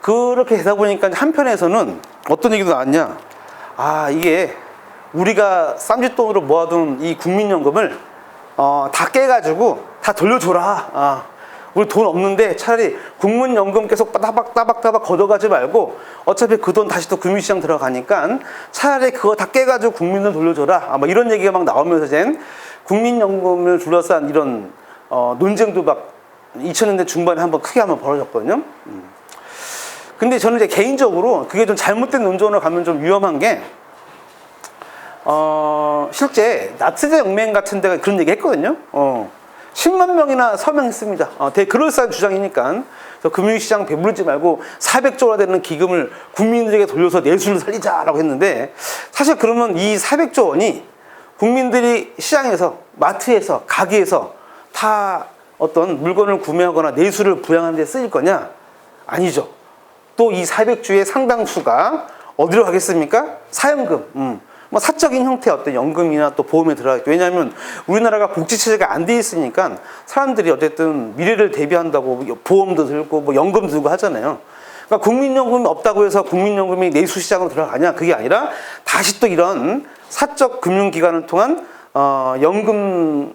그렇게 되다 보니까 한편에서는 어떤 얘기도 나왔냐. 아, 이게 우리가 쌈짓돈으로 모아둔 이 국민연금을 다 깨가지고 다 돌려줘라. 우리 돈 없는데 차라리 국민연금 계속 따박따박 걷어가지 말고 어차피 그 돈 다시 또 금융시장 들어가니까 차라리 그거 다 깨가지고 국민을 돌려줘라. 뭐 이런 얘기가 막 나오면서 이제 국민연금을 둘러싼 이런 논쟁도 막 2000년대 중반에 한번 벌어졌거든요. 근데 저는 이제 개인적으로 그게 좀 잘못된 논쟁으로 가면 좀 위험한 게 실제 나치제 연맹 같은 데가 그런 얘기 했거든요. 10만 명이나 서명했습니다. 되게 그럴싸한 주장이니까. 그래서 금융시장 배부르지 말고 400조나 되는 기금을 국민들에게 돌려서 내수를 살리자라고 했는데, 사실 그러면 이 400조 원이 국민들이 시장에서, 마트에서, 가게에서 다 어떤 물건을 구매하거나 내수를 부양하는 데 쓰일 거냐? 아니죠. 또 이 400조의 상당수가 어디로 가겠습니까? 사연금. 뭐 사적인 형태의 어떤 연금이나 또 보험에 들어가겠죠. 왜냐하면 우리나라가 복지체제가 안 돼 있으니까 사람들이 어쨌든 미래를 대비한다고 보험도 들고 뭐 연금 들고 하잖아요. 그러니까 국민연금이 없다고 해서 국민연금이 내수시장으로 들어가냐? 그게 아니라 다시 또 이런 사적 금융기관을 통한 연금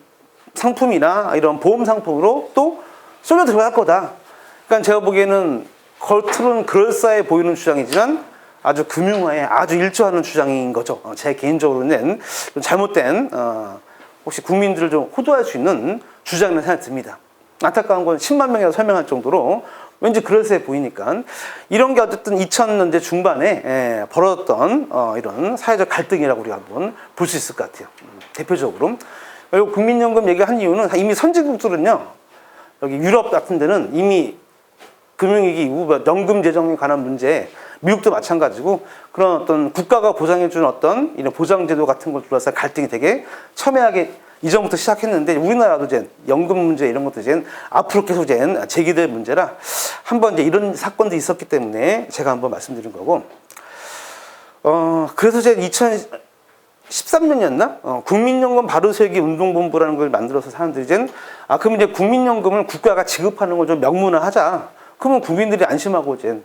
상품이나 이런 보험 상품으로 또 쏠려 들어갈 거다. 그러니까 제가 보기에는 겉으로는 그럴싸해 보이는 주장이지만 아주 금융화에 아주 일조하는 주장인 거죠. 제 개인적으로는 좀 잘못된 혹시 국민들을 좀 호도할 수 있는 주장이라는 생각이 듭니다. 안타까운 건 10만 명이라도 설명할 정도로 왠지 그럴싸해 보이니까 이런 게 어쨌든 2000년대 중반에 벌어졌던 이런 사회적 갈등이라고 우리가 한번 볼 수 있을 것 같아요. 대표적으로. 그리고 국민연금 얘기한 이유는 이미 선진국들은요, 여기 유럽 같은 데는 이미 금융위기 이후 연금 재정에 관한 문제, 미국도 마찬가지고 그런 어떤 국가가 보장해주는 어떤 이런 보장제도 같은 걸 둘러싸 갈등이 되게 첨예하게 이전부터 시작했는데, 우리나라도 이제 연금 문제 이런 것도 이제 앞으로 계속 이제 제기될 문제라 한번 이제 이런 사건도 있었기 때문에 제가 한번 말씀드린 거고, 그래서 이제 2013년이었나? 국민연금 바로세우기 운동본부라는 걸 만들어서 사람들이 이제 그럼 이제 국민연금을 국가가 지급하는 걸 좀 명문화하자. 그러면 국민들이 안심하고 이제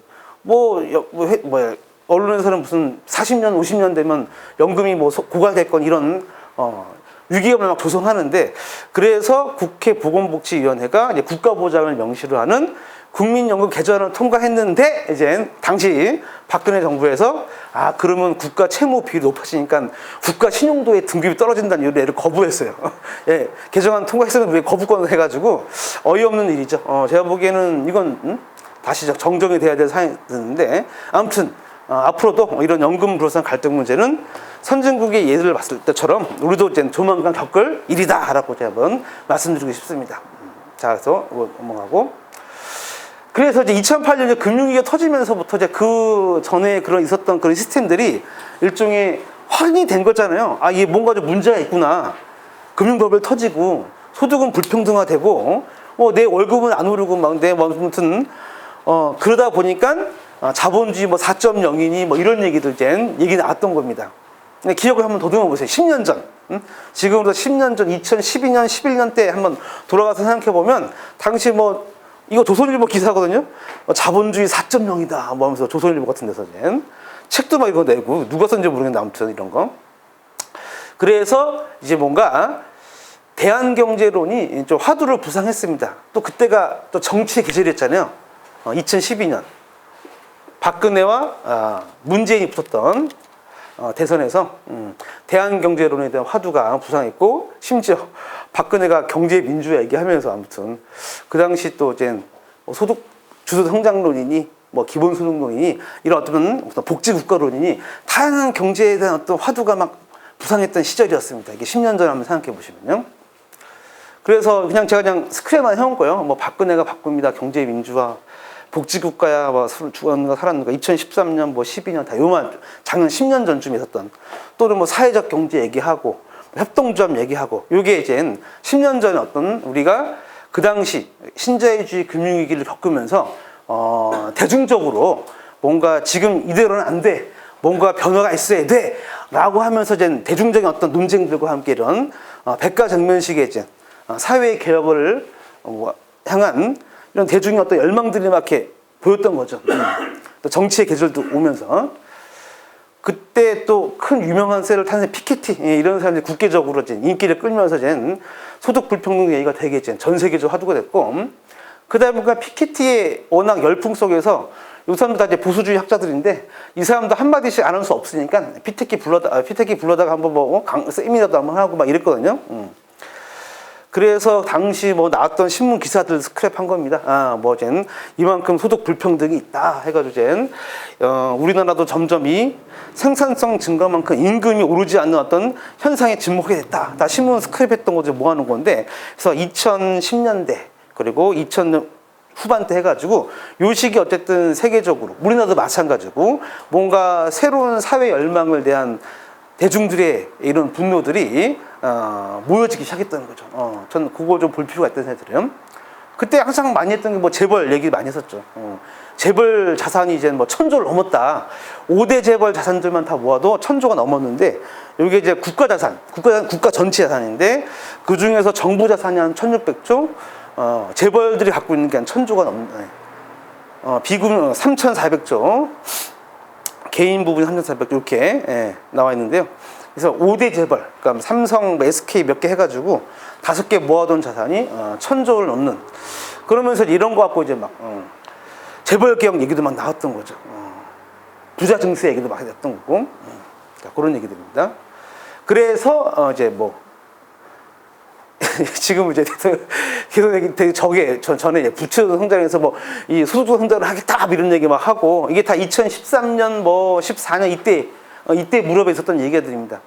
언론에서는 무슨 40년, 50년 되면 연금이 뭐 고갈됐건 이런 위기감을 막 조성하는데, 그래서 국회 보건복지위원회가 이제 국가보장을 명시로 하는 국민연금 개정안을 통과했는데, 이제 당시 박근혜 정부에서 그러면 국가 채무 비율이 높아지니까 국가 신용도의 등급이 떨어진다는 이유로 거부했어요. 예, 개정안 통과했으면 왜 거부권을 해가지고 어이없는 일이죠. 제가 보기에는 이건 다시 정정이 돼야 될 사안이 되는데, 아무튼 앞으로도 이런 연금 불로선 갈등 문제는 선진국의 예를 봤을 때처럼 우리도 이제 조만간 겪을 일이다라고 제가 한번 말씀드리고 싶습니다. 자, 그래서 넘어가고, 그래서 이제 2008년에 금융위기가 터지면서부터 이제 그 전에 있었던 그런 시스템들이 일종의 확인이 된 거잖아요. 이게 뭔가 좀 문제가 있구나. 금융버블 터지고 소득은 불평등화되고 내 월급은 안 오르고 아무튼 그러다 보니까 자본주의 4.0이니 이런 얘기도 이제 얘기 나왔던 겁니다. 기억을 한번 더듬어 보세요. 10년 전. 지금으로부터 10년 전 2012년, 11년 때 한번 돌아가서 생각해 보면 당시 이거 조선일보 기사거든요. 자본주의 4.0이다 하면서 조선일보 같은 데서 책도 막 이거 내고, 누가 썼는지 모르겠는데 아무튼 이런 거. 그래서 이제 뭔가 대한경제론이 좀 화두를 부상했습니다. 또 그때가 또 정치의 계절이었잖아요. 2012년 박근혜와 문재인이 붙었던 대선에서 대한경제론에 대한 화두가 부상했고, 심지어 박근혜가 경제민주화 얘기하면서 아무튼 그 당시 또 이제 소득 주도 성장론이니 기본소득론이니 이런 어떤 복지국가론이니 다양한 경제에 대한 어떤 화두가 막 부상했던 시절이었습니다. 이게 10년 전 한번 생각해 보시면요. 그래서 제가 스크랩만 해온 거예요. 박근혜가 바꿉니다. 경제민주화, 복지국가야, 죽었는가 살았는가, 2013년, 12년, 다 요만, 작년 10년 전쯤에 있었던, 또는 사회적 경제 얘기하고, 협동조합 얘기하고, 요게 이제 10년 전에 어떤 우리가 그 당시 신자유주의 금융위기를 겪으면서, 대중적으로 뭔가 지금 이대로는 안 돼. 뭔가 변화가 있어야 돼. 라고 하면서 이제 대중적인 어떤 논쟁들과 함께 이런 백가정면식의 이제 사회 개혁을 향한 이런 대중의 어떤 열망들이 막 이렇게 보였던 거죠. 또 정치의 계절도 오면서. 그때 또 큰 유명한 셀을 탄생 피케티 이런 사람들이 국제적으로 이제 인기를 끌면서 이제 소득 불평등 얘기가 되게 이제 전 세계적으로 화두가 됐고, 그다음에 보니까 피케티의 워낙 열풍 속에서 이 사람들 다 이제 보수주의 학자들인데 이 사람도 한마디씩 안 할 수 없으니까 피케티 불러다가 한번 뭐 세미나도 한번 하고 막 이랬거든요. 그래서 당시 뭐 나왔던 신문 기사들 스크랩한 겁니다. 뭐 쟨 이만큼 소득 불평등이 있다 해가지고 쟨 우리나라도 점점 이 생산성 증가만큼 임금이 오르지 않는 어떤 현상에 직면하게 됐다. 다 신문 스크랩했던 거죠. 모아놓은 건데, 그래서 2010년대 그리고 2000년 후반때 해가지고 요 시기 어쨌든 세계적으로 우리나라도 마찬가지고 뭔가 새로운 사회 열망을 대한 대중들의 이런 분노들이 모여지기 시작했다는 거죠. 저는 그거 좀 볼 필요가 있다는 생각이 들어요. 그때 항상 많이 했던 게 뭐 재벌 얘기 많이 했었죠. 재벌 자산이 이제 뭐 1,000조를 넘었다. 5대 재벌 자산들만 다 모아도 1,000조가 넘었는데, 이게 이제 국가 자산, 국가 전체 자산인데 그 중에서 정부 자산이 한 1,600조, 재벌들이 갖고 있는 게 한 1,000조가 넘는, 비금 3,400조. 개인 부분이 3,400 이렇게 나와 있는데요. 그래서 5대 재벌, 그러니까 삼성, SK 몇 개 해가지고 5개 모아둔 자산이 1,000조를 넘는. 그러면서 이런 거 갖고 이제 막 재벌 개혁 얘기도 막 나왔던 거죠. 부자 증세 얘기도 막 했던 거고. 그런 얘기들입니다. 그래서 이제 뭐 지금 이제 계속 되게 저게 전에 부채 성장에서 뭐 이 소득 성장을 하겠다 이런 얘기 막 하고, 이게 다 2013년 뭐 14년 이때 무렵에 있었던 얘기들입니다.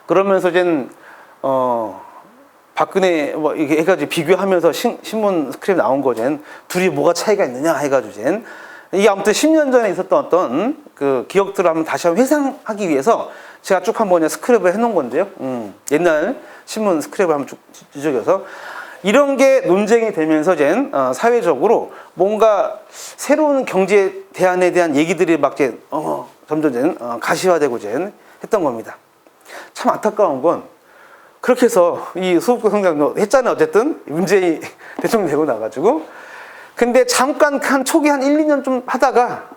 그러면서 이제 박근혜 뭐 이게 해가지고 비교하면서 신문 스크립 나온 거젠 둘이 뭐가 차이가 있느냐 해가지고 젠 이게 아무튼 10년 전에 있었던 어떤 그 기억들을 한번 다시 한번 회상하기 위해서 제가 쭉 한번 스크랩을 해놓은 건데요. 옛날 신문 스크랩을 한번 쭉 뒤적여서 이런 게 논쟁이 되면서 이제 사회적으로 뭔가 새로운 경제 대안에 대한 얘기들이 막 이제 점점 이제 가시화되고 이제 했던 겁니다. 참 안타까운 건 그렇게 해서 이 소득 성장도 했잖아요. 어쨌든 문재인 대통령 되고 나가지고. 근데 잠깐 초기 한 1, 2년 좀 하다가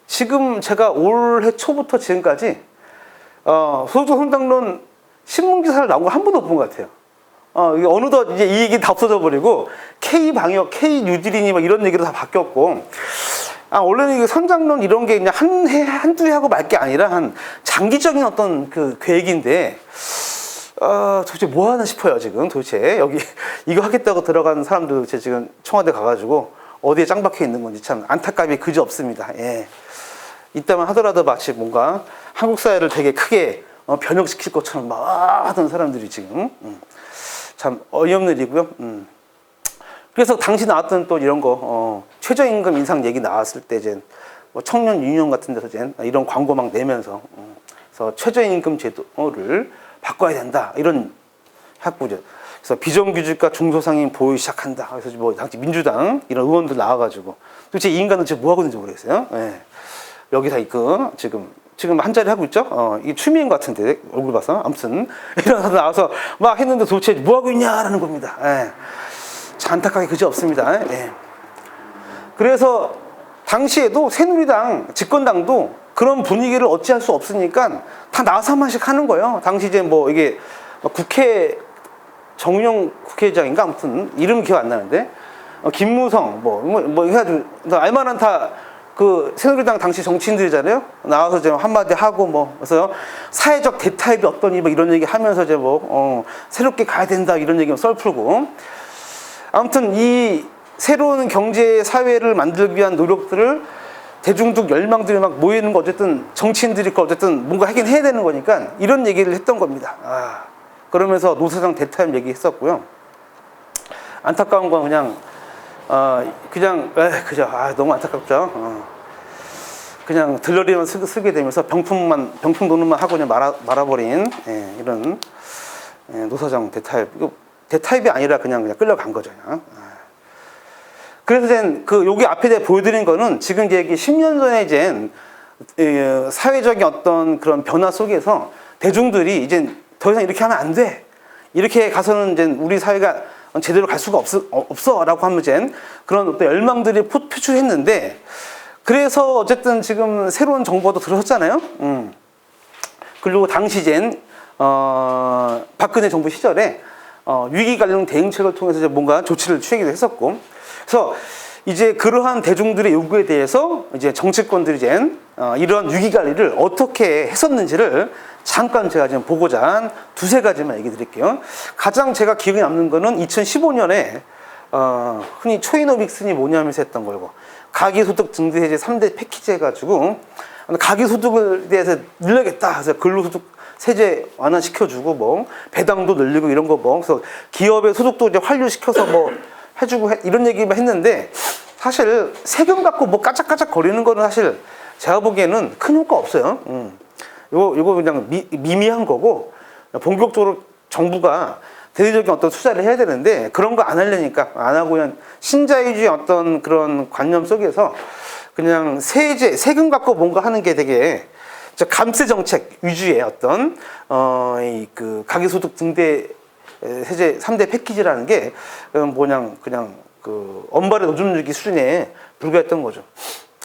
지금 제가 올해 초부터 지금까지 소득 성장론 신문 기사를 나온 거 한 번도 못 본 것 같아요. 이게 어느덧 이제 이 얘기 다 없어져 버리고 K 방역, K 뉴딜이니 막 이런 얘기로 다 바뀌었고, 원래는 이게 성장론 이런 게 그냥 한두 해 하고 말 게 아니라 한 장기적인 어떤 그 계획인데, 도대체 뭐 하나 싶어요, 지금. 도대체 여기 이거 하겠다고 들어간 사람들 도대체 지금 청와대 가가지고 어디에 짱 박혀 있는 건지 참 안타깝이 그지 없습니다. 예. 이따만 하더라도 마치 뭔가 한국 사회를 되게 크게 변혁시킬 것처럼 막 하던 사람들이 지금 참 어이없는 일이고요. 그래서 당시 나왔던 또 이런 거 최저임금 인상 얘기 나왔을 때 이제 뭐 청년 유니언 같은 데서 이제 이런 광고 막 내면서 그래서 최저임금 제도를 바꿔야 된다 이런 학부죠. 그래서 비정규직과 중소상인 보호를 시작한다. 그래서 뭐 당시 민주당 이런 의원들 나와가지고 도대체 이 인간은 지금 뭐 하고 있는지 모르겠어요. 예. 여기 다 있고 지금 한 자리 하고 있죠. 이 추미애 같은데 얼굴 봐서 아무튼 이런 사람 나와서 막 했는데 도대체 뭐 하고 있냐라는 겁니다. 예. 참 안타깝게 그지 없습니다. 예. 그래서 당시에도 새누리당 집권당도 그런 분위기를 어찌할 수 없으니까 다 나와서 한 번씩 하는 거예요. 당시 이제 뭐 이게 국회 정용 국회의장인가 아무튼 이름 기억 안 나는데 김무성 뭐 해가지고 알만한 다 그 새누리당 당시 정치인들이잖아요. 나와서 이제 한마디 하고 뭐 그래서 사회적 대타협이 어떠니 뭐 이런 얘기 하면서 이제 뭐 새롭게 가야 된다 이런 얘기 썰 풀고, 아무튼 이 새로운 경제 사회를 만들기 위한 노력들을 대중적 열망들이 막 모이는 거 어쨌든 정치인들이 어쨌든 뭔가 하긴 해야 되는 거니까 이런 얘기를 했던 겁니다. 그러면서 노사장 대타협 얘기했었고요. 안타까운 건 그저 너무 안타깝죠. 그냥 들러리만 쓰게 되면서 병풍 노릇만 하고 그냥 말아버린 이런 노사장 대타협. 이거 대타협이 아니라 그냥 끌려간 거죠. 그래서 이제 여기 앞에 보여드린 거는 지금 이제 10년 전에 이제 사회적인 어떤 그런 변화 속에서 대중들이 이제 더 이상 이렇게 하면 안 돼. 이렇게 가서는 이제 우리 사회가 제대로 갈 수가 없어라고 하면 이제 그런 어떤 열망들이 표출했는데, 그래서 어쨌든 지금 새로운 정부도 들어섰잖아요. 그리고 당시 이제 박근혜 정부 시절에 위기 관련 대응책을 통해서 이제 뭔가 조치를 취하기도 했었고, 그래서 이제 그러한 대중들의 요구에 대해서 이제 정치권들이 이제 이러한 위기 관리를 어떻게 했었는지를 잠깐 제가 지금 보고자 한 두세 가지만 얘기 드릴게요. 가장 제가 기억에 남는 거는 2015년에 흔히 초이노믹슨이 뭐냐면서 했던 거고, 가계소득 증대 해제 3대 패키지 해가지고 가계소득에 대해서 늘려야겠다 해서 근로소득 세제 완화시켜주고 뭐 배당도 늘리고 이런 거 뭐, 그래서 기업의 소득도 이제 환류시켜서 뭐 해주고 이런 얘기만 했는데, 사실 세금 갖고 뭐 까짝까짝 거리는 거는 사실 제가 보기에는 큰 효과 없어요. 요거 그냥 미미한 거고, 본격적으로 정부가 대대적인 어떤 투자를 해야 되는데 그런 거 안 하려니까 안 하고 그냥 신자유주의 어떤 그런 관념 속에서 그냥 세금 갖고 뭔가 하는 게 되게 감세 정책 위주의 어떤 그 가계소득 증대 세제 3대 패키지라는 게 그냥 그 엄발의 오줌 누기 수준에 불과했던 거죠.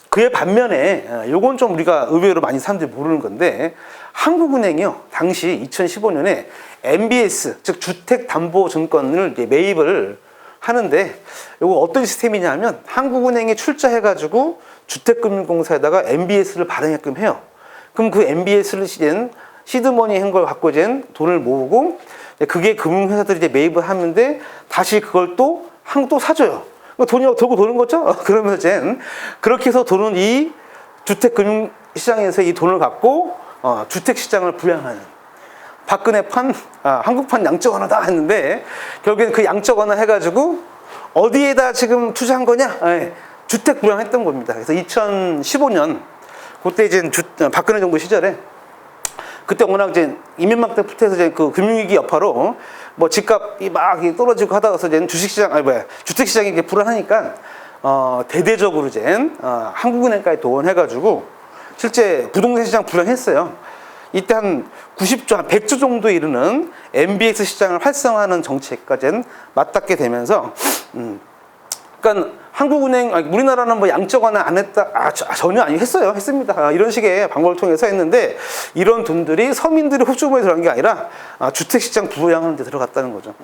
그의 반면에 요건 좀 우리가 의외로 많이 사람들이 모르는 건데, 한국은행이요 당시 2015년에 MBS 즉 주택담보증권을 매입을 하는데, 요거 어떤 시스템이냐면 한국은행에 출자해가지고 주택금융공사에다가 MBS를 발행하게끔 해요. 그럼 그 MBS를 시드머니 한 걸 갖고 이제 돈을 모으고, 그게 금융회사들이 이제 매입을 하는데 다시 그걸 또 한국 또 사줘요. 돈이 돌고 도는 거죠. 그러면서 이제 그렇게 해서 돈은 이 주택금융시장에서 이 돈을 갖고 주택시장을 부양하는, 박근혜판, 한국판 양적 완화다 했는데 결국엔 그 양적 완화 해가지고 어디에다 지금 투자한 거냐? 주택 부양했던 겁니다. 그래서 2015년 그때 이제 박근혜 정부 시절에, 그때 워낙 이제 이명박 때부터 해서 이제 그 금융위기 여파로 뭐 집값이 막 떨어지고 하다가서 이제 주택시장이 이제 불안하니까 대대적으로 이제 한국은행까지 동원해가지고 실제 부동산 시장 불안했어요. 이때 한 90조, 한 100조 정도 이르는 MBS 시장을 활성화하는 정책까지 맞닿게 되면서, 그러니까 한국은행, 우리나라는 뭐 양적 완화 안 했다, 전혀 아니 했어요, 했습니다. 이런 식의 방법을 통해서 했는데, 이런 돈들이 서민들의 호주머니에 들어간 게 아니라 주택시장 부양하는 데 들어갔다는 거죠.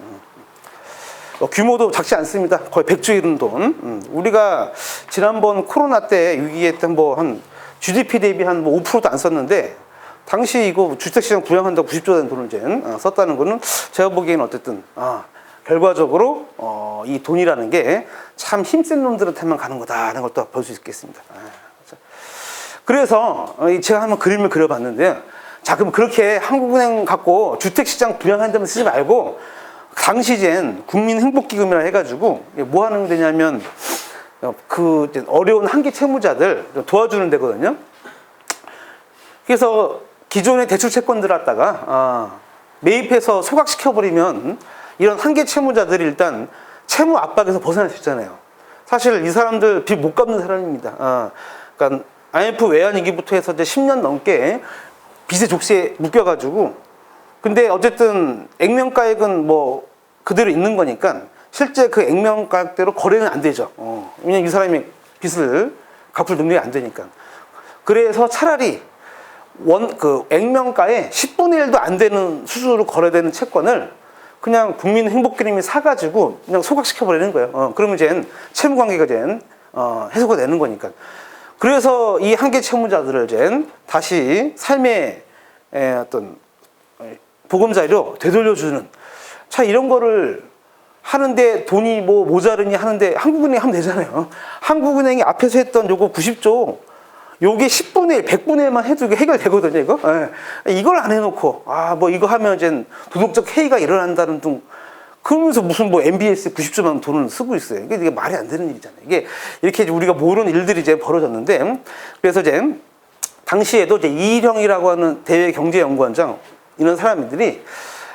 규모도 작지 않습니다. 거의 100조 이르는 돈. 우리가 지난번 코로나 때 위기에 뭐 한 GDP 대비 한 뭐 5%도 안 썼는데, 당시 이거 주택시장 부양한다고 90조 된 돈을 이제 썼다는 거는 제가 보기에는 어쨌든 결과적으로 이 돈이라는 게 참 힘센 놈들한테만 가는 거다라는 걸 또 볼 수 있겠습니다. 그래서 제가 한번 그림을 그려봤는데요. 자, 그럼 그렇게 한국은행 갖고 주택시장 부양한다면 쓰지 말고, 당시엔 국민행복기금이라 해가지고 뭐 하는 데냐면 그 어려운 한계 채무자들 도와주는 데거든요. 그래서 기존의 대출 채권들 갖다가 매입해서 소각시켜버리면 이런 한계 채무자들이 일단 채무 압박에서 벗어날 수 있잖아요. 사실 이 사람들 빚 못 갚는 사람입니다. 그러니까 IMF 외환위기부터 해서 이제 10년 넘게 빚의 족쇄에 묶여가지고, 근데 어쨌든 액면가액은 뭐 그대로 있는 거니까 실제 그 액면가액대로 거래는 안 되죠. 왜냐면 이 사람이 빚을 갚을 능력이 안 되니까. 그래서 차라리 그 액면가의 10분의 1도 안 되는 수수료로 거래되는 채권을 그냥 국민행복기금이 사가지고 그냥 소각시켜버리는 거예요. 그러면 이제 채무관계가 이제 해소가 되는 거니까. 그래서 이 한계 채무자들을 이제 다시 삶의 어떤 보금자리로 되돌려주는, 자, 이런 거를 하는데 돈이 뭐 모자르니 하는데 한국은행이 하면 되잖아요. 한국은행이 앞에서 했던 요거 90조, 요게 10분의 1, 100분의 1만 해도 이게 해결되거든요, 이거. 이걸 안 해놓고, 뭐 이거 하면 이제 도덕적 해이가 일어난다는 등, 그러면서 무슨 뭐 MBS 90조만 돈을 쓰고 있어요. 이게 말이 안 되는 일이잖아요. 이게 이렇게 우리가 모르는 일들이 이제 벌어졌는데, 그래서 이제 당시에도 이제 이일형이라고 하는 대외 경제연구원장, 이런 사람들이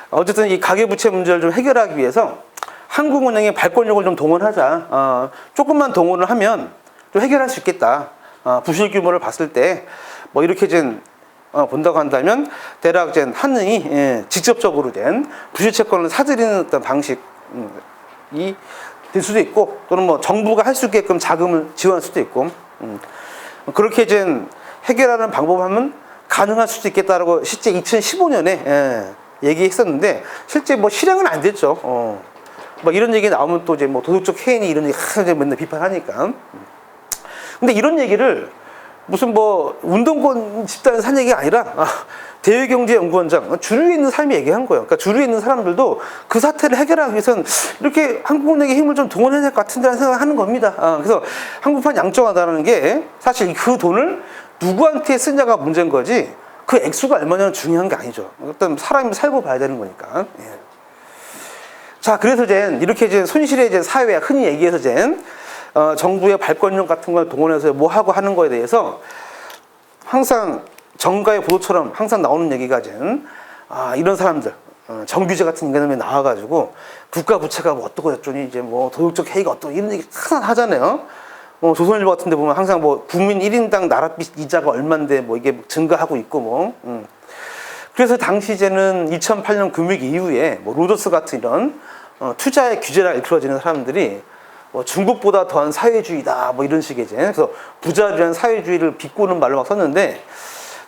어쨌든 이 가계부채 문제를 좀 해결하기 위해서 한국은행의 발권력을 좀 동원하자. 조금만 동원을 하면 좀 해결할 수 있겠다. 부실 규모를 봤을 때 뭐 이렇게 좀 본다고 한다면 대략 한은이 직접적으로 된 부실 채권을 사들이는 어떤 방식, 될 수도 있고, 또는 뭐 정부가 할 수 있게끔 자금을 지원할 수도 있고, 그렇게 이제 해결하는 방법을 하면 가능할 수도 있겠다라고 실제 2015년에 얘기했었는데, 실제 뭐 실행은 안 됐죠. 뭐 이런 얘기 나오면 또 이제 뭐 도덕적 해인이 이런 얘기 맨날 비판하니까. 근데 이런 얘기를 무슨 뭐 운동권 집단에서 한 얘기가 아니라 대외경제연구원장, 주류에 있는 사람이 얘기한 거예요. 그러니까 주류에 있는 사람들도 그 사태를 해결하기 위해서는 이렇게 한국은행의 힘을 좀 동원해야 될 것 같은데라는 생각을 하는 겁니다. 그래서 한국판 양정화다라는 게 사실 그 돈을 누구한테 쓰냐가 문제인 거지, 그 액수가 얼마냐는 중요한 게 아니죠. 일단 사람이 살고 봐야 되는 거니까. 예. 자, 그래서 이렇게 손실의 사회와 흔히 얘기해서 정부의 발권력 같은 걸 동원해서 뭐 하고 하는 거에 대해서 항상 정가의 보도처럼 항상 나오는 얘기가 이런 사람들, 정규제 같은 인간들이 나와가지고 국가 부채가 뭐 어떻고 저쩌니 뭐 도덕적 해이가 어떠고 이런 얘기 항상 하잖아요. 조선일보 같은 데 보면 항상 뭐 국민 1인당 나랏빚 이자가 얼만데 뭐 이게 증가하고 있고 뭐. 그래서 당시 2008년 금융위기 이후에 뭐 로저스 같은 이런 투자의 규제가 일컬어지는 사람들이 뭐 중국보다 더한 사회주의다 뭐 이런 식의 그래서 부자리란 사회주의를 비꼬는 말로 막 썼는데,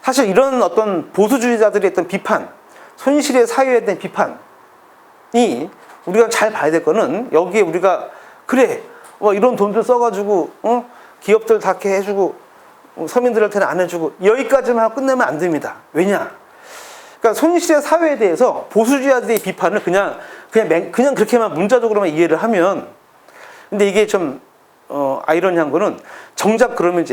사실 이런 어떤 보수주의자들의 어떤 비판, 손실의 사회에 대한 비판이 우리가 잘 봐야 될 거는, 여기에 우리가 그래 이런 돈들 써가지고 기업들 다 이렇게 해주고 서민들한테는 안 해주고 여기까지만 하고 끝내면 안 됩니다. 왜냐? 그러니까 손실의 사회에 대해서 보수주의자들의 비판을 그냥 그렇게만 문자적으로만 이해를 하면, 근데 이게 좀 아이러니한 거는 정작 그러면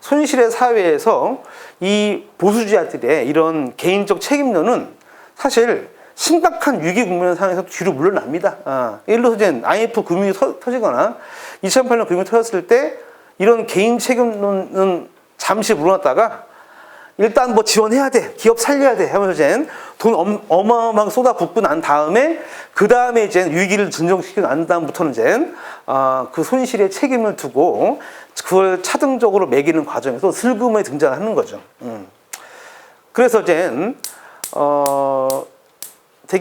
손실의 사회에서 이 보수주의자들의 이런 개인적 책임론은 사실 심각한 위기 국면 상황에서 뒤로 물러납니다. 예를 들어서 IMF 금융이 터지거나 2008년 금융이 터졌을 때 이런 개인 책임론은 잠시 물러났다가 일단 뭐 지원해야 돼, 기업 살려야 돼 하면서 돈 어마어마하게 쏟아붓고 난 다음에 그 다음에 위기를 진정시키고 난 다음부터는 그 손실의 책임을 두고 그걸 차등적으로 매기는 과정에서 슬그머니 등장하는 거죠. 그래서 되게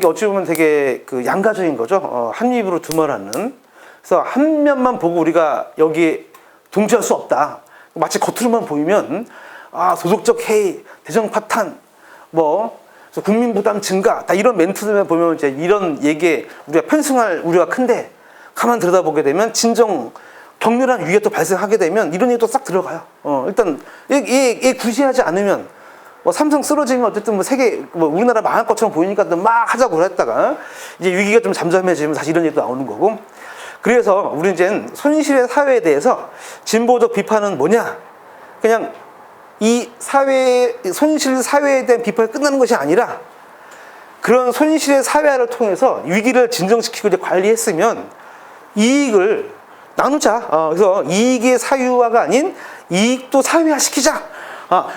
어찌 보면 되게 그 양가적인 거죠. 한 입으로 두 말 하는. 그래서 한 면만 보고 우리가 여기에 동조할 수 없다. 마치 겉으로만 보이면 도덕적 해이, 대정 파탄, 뭐 국민 부담 증가, 다 이런 멘트들만 보면 이런 얘기에 우리가 편승할 우려가 큰데, 가만 들여다보게 되면 진정 격렬한 위기가 또 발생하게 되면 이런 얘기도 싹 들어가요. 일단 얘 구시하지 않으면 뭐 삼성 쓰러지면 어쨌든 뭐 세계 우리나라 망할 것처럼 보이니까 막 하자고 했다가 이제 위기가 좀 잠잠해지면 다시 이런 얘기도 나오는 거고. 그래서 우리는 손실의 사회에 대해서 진보적 비판은 뭐냐? 그냥 이 손실 사회에 대한 비판이 끝나는 것이 아니라, 그런 손실의 사회화를 통해서 위기를 진정시키고 관리했으면 이익을 나누자. 그래서 이익의 사유화가 아닌 이익도 사회화시키자.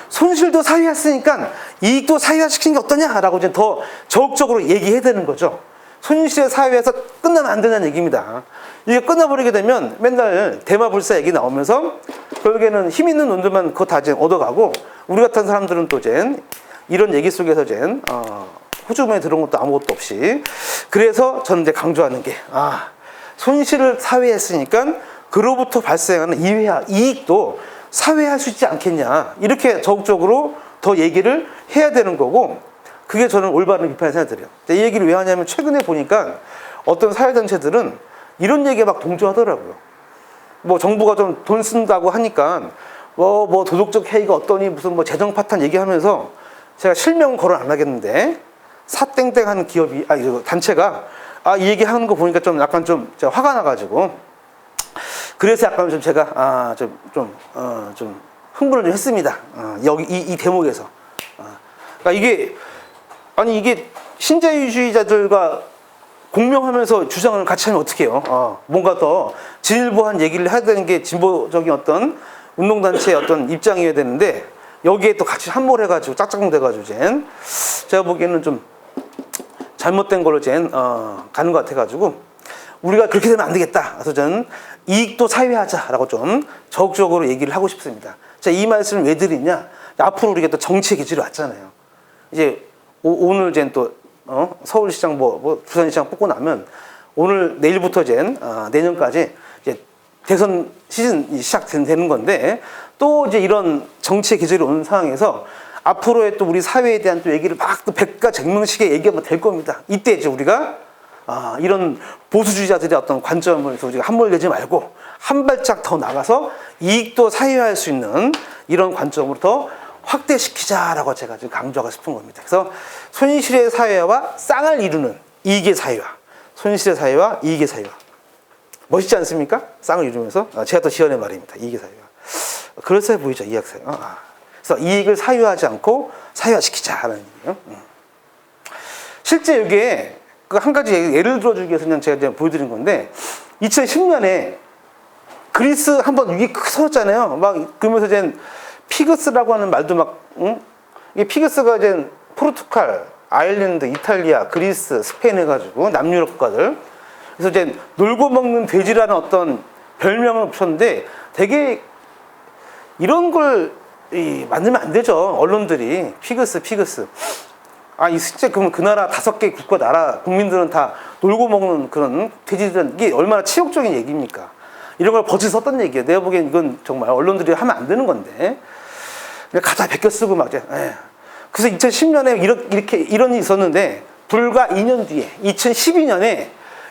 손실도 사회화했으니까 이익도 사회화시키는 게 어떠냐라고 더 적극적으로 얘기해야 되는 거죠. 손실의 사회에서 끝나면 안 된다는 얘기입니다. 이게 끝나버리게 되면 맨날 대마불사 얘기 나오면서 결국에는 힘 있는 놈들만 그거 다 얻어가고, 우리 같은 사람들은 또 이런 얘기 속에서 호주머니에 들어온 것도 아무것도 없이. 그래서 저는 강조하는 게 손실을 사회했으니까 그로부터 발생하는 이익도 사회할 수 있지 않겠냐, 이렇게 적극적으로 더 얘기를 해야 되는 거고, 그게 저는 올바른 비판의 생각이 들어요. 이 얘기를 왜 하냐면, 최근에 보니까 어떤 사회단체들은 이런 얘기에 막 동조하더라고요. 뭐 정부가 좀 돈 쓴다고 하니까 뭐 도덕적 해이가 어떠니 무슨 뭐 재정 파탄 얘기하면서, 제가 실명은 거론 안 하겠는데 사땡땡 하는 기업이 단체가 이 얘기 하는 거 보니까 좀 약간 좀 제가 화가 나가지고, 그래서 약간 좀 제가 좀 흥분을 좀 했습니다. 여기 이 대목에서. 그러니까 이게 신자유주의자들과 공명하면서 주장을 같이 하면 어떻게 해요? 뭔가 더 진일보한 얘기를 해야 되는 게 진보적인 어떤 운동단체의 어떤 입장이어야 되는데, 여기에 또 같이 함몰해가지고 짝짝꿍 돼가지고 제가 보기에는 좀 잘못된 걸로 가는 것 같아가지고, 우리가 그렇게 되면 안 되겠다. 그래서 저는 이익도 사회하자라고 좀 적극적으로 얘기를 하고 싶습니다. 자, 이 말씀을 왜 드리냐? 앞으로 우리가 또 정치의 기질이 왔잖아요. 이제 오늘 또 서울시장 부산시장 뽑고 나면 오늘 내일부터 이제 내년까지 이제 대선 시즌이 시작되는 건데 또 이제 이런 정치의 계절이 오는 상황에서 앞으로의 또 우리 사회에 대한 또 얘기를 막 또 백가쟁명식의 얘기가 될 겁니다. 이때 이제 우리가 이런 보수주의자들의 어떤 관점에서 우리가 함몰되지 말고 한 발짝 더 나가서 이익도 사회화할 수 있는 이런 관점으로 더 확대시키자라고 제가 지금 강조하고 싶은 겁니다. 그래서 손실의 사회와 쌍을 이루는 이익의 사회화, 손실의 사회와 이익의 사회화. 멋있지 않습니까? 쌍을 이루면서 제가 또 지어낸 말입니다. 이익의 사회화. 그럴싸해 보이죠, 이익 사회화. 그래서 이익을 사유하지 않고 사유화시키자라는 얘기예요. 실제 이게 한 가지 예를 들어주기 위해서 그냥 제가 보여드린 건데 2010년에 그리스 한번 위기 크게 터졌잖아요. 막 그러면서 이제 피그스라고 하는 말도 막 이게 피그스가 이제 포르투갈, 아일랜드, 이탈리아, 그리스, 스페인 해가지고 남유럽 국가들 그래서 이제 놀고 먹는 돼지라는 어떤 별명을 붙였는데 되게 이런 걸 만들면 안 되죠. 언론들이 피그스. 이 진짜 그러면 그 나라 5개 국가 나라 국민들은 다 놀고 먹는 그런 돼지들은 이게 얼마나 치욕적인 얘기입니까? 이런 걸 버젓이 썼던 얘기예요. 내가 보기엔 이건 정말 언론들이 하면 안 되는 건데 갖다 베껴 쓰고 막 그래서 2010년에 이렇게 이런 일이 있었는데 불과 2년 뒤에 2012년에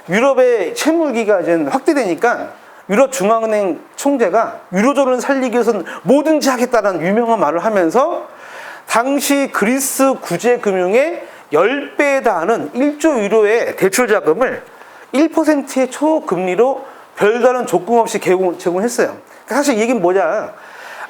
유럽의 채무위기가 이제 확대되니까 유럽 중앙은행 총재가 유로존을 살리기 위해서는 뭐든지 하겠다는 유명한 말을 하면서 당시 그리스 구제금융의 10배에 달하는 1조 유로의 대출 자금을 1%의 초금리로 별다른 조건 없이 제공했어요. 사실 이 얘기는 뭐냐.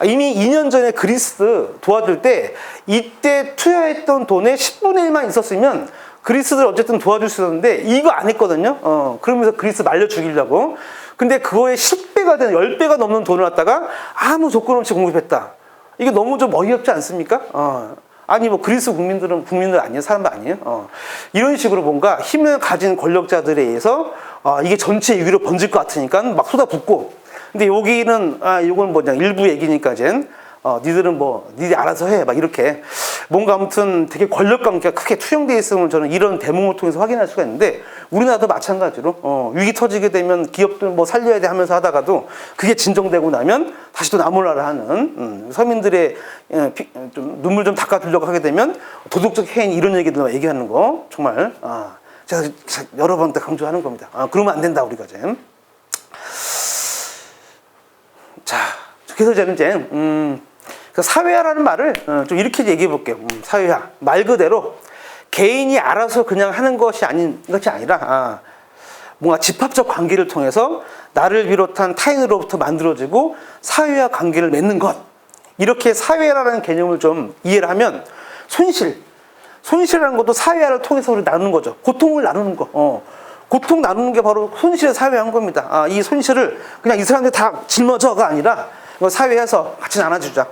이미 2년 전에 그리스 도와줄 때 이때 투여했던 돈의 10분의 1만 있었으면 그리스들 어쨌든 도와줄 수 있었는데 이거 안 했거든요. 그러면서 그리스 말려 죽이려고. 근데 그거의 10배가 되는 10배가 넘는 돈을 갖다가 아무 조건 없이 공급했다. 이게 너무 좀 어이없지 않습니까? 아니 뭐 그리스 국민들 아니에요? 사람도 아니에요? 이런 식으로 뭔가 힘을 가진 권력자들에 의해서 이게 전체 위기로 번질 것 같으니까 막 쏟아붓고 근데 여기는 이건 뭐냐 일부 얘기니까 이제 니들은 니들이 알아서 해 막 이렇게 뭔가 아무튼 되게 권력 관계가 크게 투영되어 있음을 저는 이런 대목을 통해서 확인할 수가 있는데 우리나라도 마찬가지로 위기 터지게 되면 기업들 살려야 돼 하면서 하다가도 그게 진정되고 나면 다시 또 나몰라라 하는 서민들의 좀 눈물 좀 닦아주려고 하게 되면 도덕적 해인 이런 얘기들 얘기하는 거 정말 제가 여러 번 강조하는 겁니다. 그러면 안 된다 우리가 이제. 자, 그래서 저는 이제 사회화라는 말을 좀 이렇게 얘기해 볼게요. 사회화 말 그대로 개인이 알아서 그냥 하는 것이 아니라 뭔가 집합적 관계를 통해서 나를 비롯한 타인으로부터 만들어지고 사회화 관계를 맺는 것 이렇게 사회화라는 개념을 좀 이해를 하면 손실이라는 것도 사회화를 통해서 우리 나누는 거죠. 고통을 나누는 거. 고통 나누는 게 바로 손실을 사회화한 겁니다. 이 손실을 그냥 이 사람들이 다 짊어져가 아니라 사회에서 같이 나눠주자.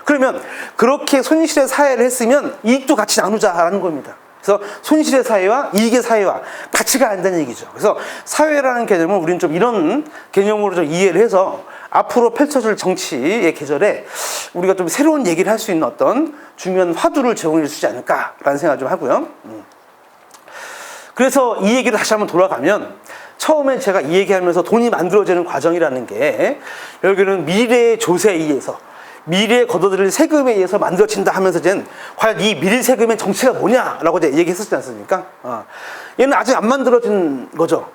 그러면 그렇게 손실의 사회를 했으면 이익도 같이 나누자라는 겁니다. 그래서 손실의 사회와 이익의 사회와 같이 가야 한다는 얘기죠. 그래서 사회라는 개념은 우리는 좀 이런 개념으로 좀 이해를 해서 앞으로 펼쳐질 정치의 계절에 우리가 좀 새로운 얘기를 할 수 있는 어떤 중요한 화두를 제공해 주지 않을까라는 생각을 좀 하고요. 그래서 이 얘기를 다시 한번 돌아가면 처음에 제가 이 얘기하면서 돈이 만들어지는 과정이라는 게 여기는 미래의 조세에 의해서 미래에 걷어들일 세금에 의해서 만들어진다 하면서 이제 과연 이 미래 세금의 정체가 뭐냐라고 이제 얘기했었지 않습니까? 얘는 아직 안 만들어진 거죠.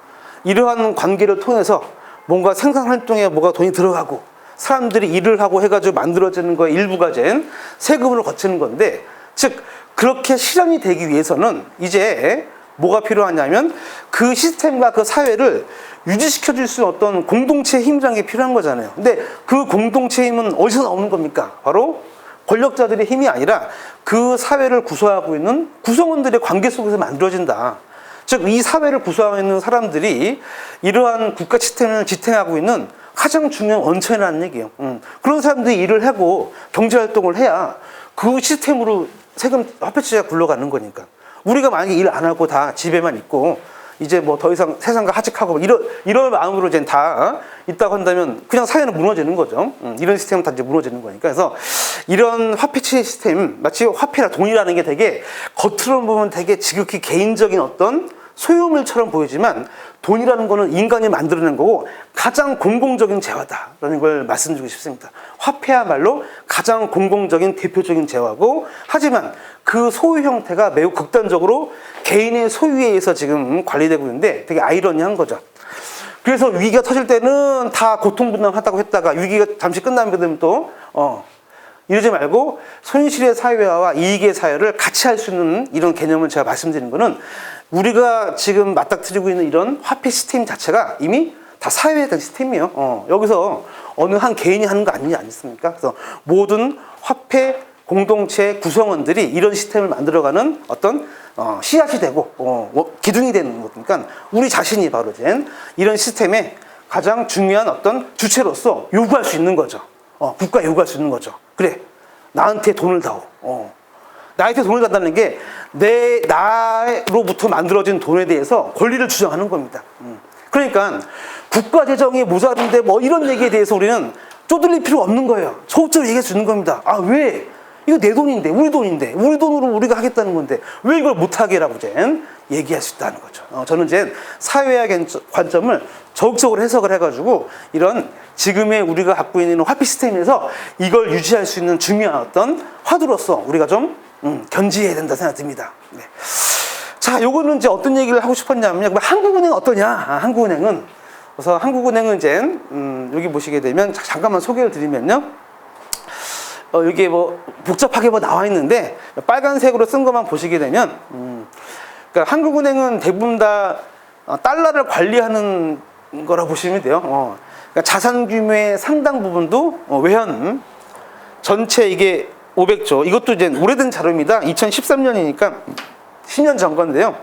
이러한 관계를 통해서 뭔가 생산활동에 뭐가 돈이 들어가고 사람들이 일을 하고 해가지고 만들어지는 거에 일부가 이제 세금으로 거치는 건데 즉 그렇게 실현이 되기 위해서는 이제 뭐가 필요하냐면 그 시스템과 그 사회를 유지시켜 줄 수 있는 어떤 공동체의 힘이라는 게 필요한 거잖아요. 근데 그 공동체의 힘은 어디서 나오는 겁니까? 바로 권력자들의 힘이 아니라 그 사회를 구성하고 있는 구성원들의 관계 속에서 만들어진다. 즉 이 사회를 구성하고 있는 사람들이 이러한 국가 시스템을 지탱하고 있는 가장 중요한 원천이라는 얘기예요. 그런 사람들이 일을 하고 경제활동을 해야 그 시스템으로 세금 화폐체가 굴러가는 거니까. 우리가 만약에 일 안 하고 다 집에만 있고 이제 뭐 더 이상 세상과 하직하고 이런 마음으로 이제 다 있다고 한다면 그냥 사회는 무너지는 거죠. 이런 시스템은 다 이제 무너지는 거니까. 그래서 이런 화폐체 시스템 마치 화폐라 돈이라는 게 되게 겉으로 보면 되게 지극히 개인적인 어떤 소유물처럼 보이지만 돈이라는 거는 인간이 만들어낸 거고 가장 공공적인 재화다라는 걸 말씀드리고 싶습니다. 화폐야말로 가장 공공적인 대표적인 재화고, 하지만 그 소유 형태가 매우 극단적으로 개인의 소유에 의해서 지금 관리되고 있는데 되게 아이러니한 거죠. 그래서 위기가 터질 때는 다 고통분담하다고 했다가 위기가 잠시 끝나면 또 이러지 말고 손실의 사회화와 이익의 사회를 같이 할 수 있는 이런 개념을 제가 말씀드리는 거는, 우리가 지금 맞닥뜨리고 있는 이런 화폐 시스템 자체가 이미 다 사회에 대한 시스템이에요. 여기서 어느 한 개인이 하는 거 아니지 않습니까? 그래서 모든 화폐 공동체 구성원들이 이런 시스템을 만들어가는 어떤 씨앗이 되고 기둥이 되는 거니까 우리 자신이 바로 이런 시스템의 가장 중요한 어떤 주체로서 요구할 수 있는 거죠. 국가에 요구할 수 있는 거죠. 그래, 나한테 돈을 다오. 나한테 돈을 달라는 게 나로부터 만들어진 돈에 대해서 권리를 주장하는 겁니다. 그러니까 국가 재정이 모자른데 뭐 이런 얘기에 대해서 우리는 쪼들릴 필요 없는 거예요. 소극적으로 얘기할 수 있는 겁니다. 아, 왜? 이거 내 돈인데, 우리 돈인데, 우리 돈으로 우리가 하겠다는 건데 왜 이걸 못하게라고 얘기할 수 있다는 거죠. 저는 사회학 관점을 적극적으로 해석을 해가지고 이런 지금의 우리가 갖고 있는 화폐 시스템에서 이걸 유지할 수 있는 중요한 어떤 화두로서 우리가 좀 견지해야 된다 생각이 듭니다. 네. 자, 요거는 어떤 얘기를 하고 싶었냐면요. 한국은행 어떠냐? 한국은행은, 그래서 한국은행은 여기 보시게 되면 잠깐만 소개를 드리면요. 여기에 뭐 복잡하게 뭐 나와 있는데 빨간색으로 쓴 것만 보시게 되면 그러니까 한국은행은 대부분 다 달러를 관리하는 거라 보시면 돼요. 그러니까 자산 규모의 상당 부분도 외환, 전체 이게 500조, 이것도 오래된 자료입니다. 2013년이니까 10년 전 건데요.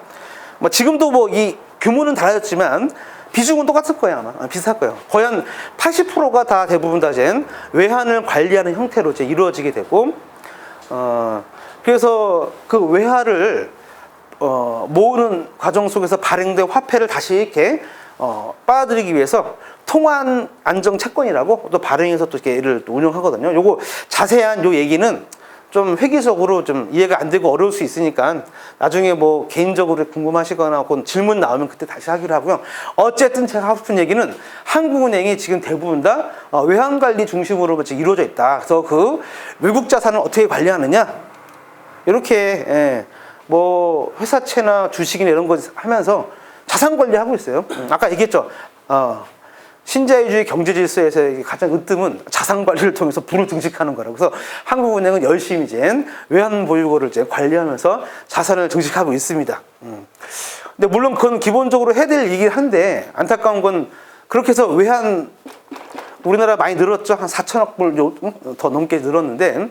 뭐 지금도 뭐 이 규모는 달라졌지만 비중은 똑같을 거예요. 아마 비슷할 거예요. 거의 한 80%가 다 대부분 다 외환을 관리하는 형태로 이루어지게 되고, 그래서 그 외화를 모으는 과정 속에서 발행된 화폐를 다시 이렇게 빨아들이기 위해서 통화 안정 채권이라고 또 발행해서 또 이렇게 얘를 운영하거든요. 요거 자세한 요 얘기는 좀 획기적으로 좀 이해가 안 되고 어려울 수 있으니까 나중에 뭐 개인적으로 궁금하시거나 혹은 질문 나오면 그때 다시 하기로 하고요. 어쨌든 제가 하고 싶은 얘기는 한국은행이 지금 대부분 다 외환관리 중심으로 이루어져 있다. 그래서 그 외국 자산을 어떻게 관리하느냐, 이렇게 뭐 회사채나 주식이나 이런 거 하면서 자산 관리하고 있어요. 아까 얘기했죠. 신자유주의 경제 질서에서 가장 으뜸은 자산 관리를 통해서 부를 증식하는 거라고. 그래서 한국은행은 열심히 외환 보유고를 관리하면서 자산을 증식하고 있습니다. 근데 물론 그건 기본적으로 해야 될 일이긴 한데, 안타까운 건 그렇게 해서 외환 우리나라 많이 늘었죠. 한 4천억 불 더 넘게 늘었는데,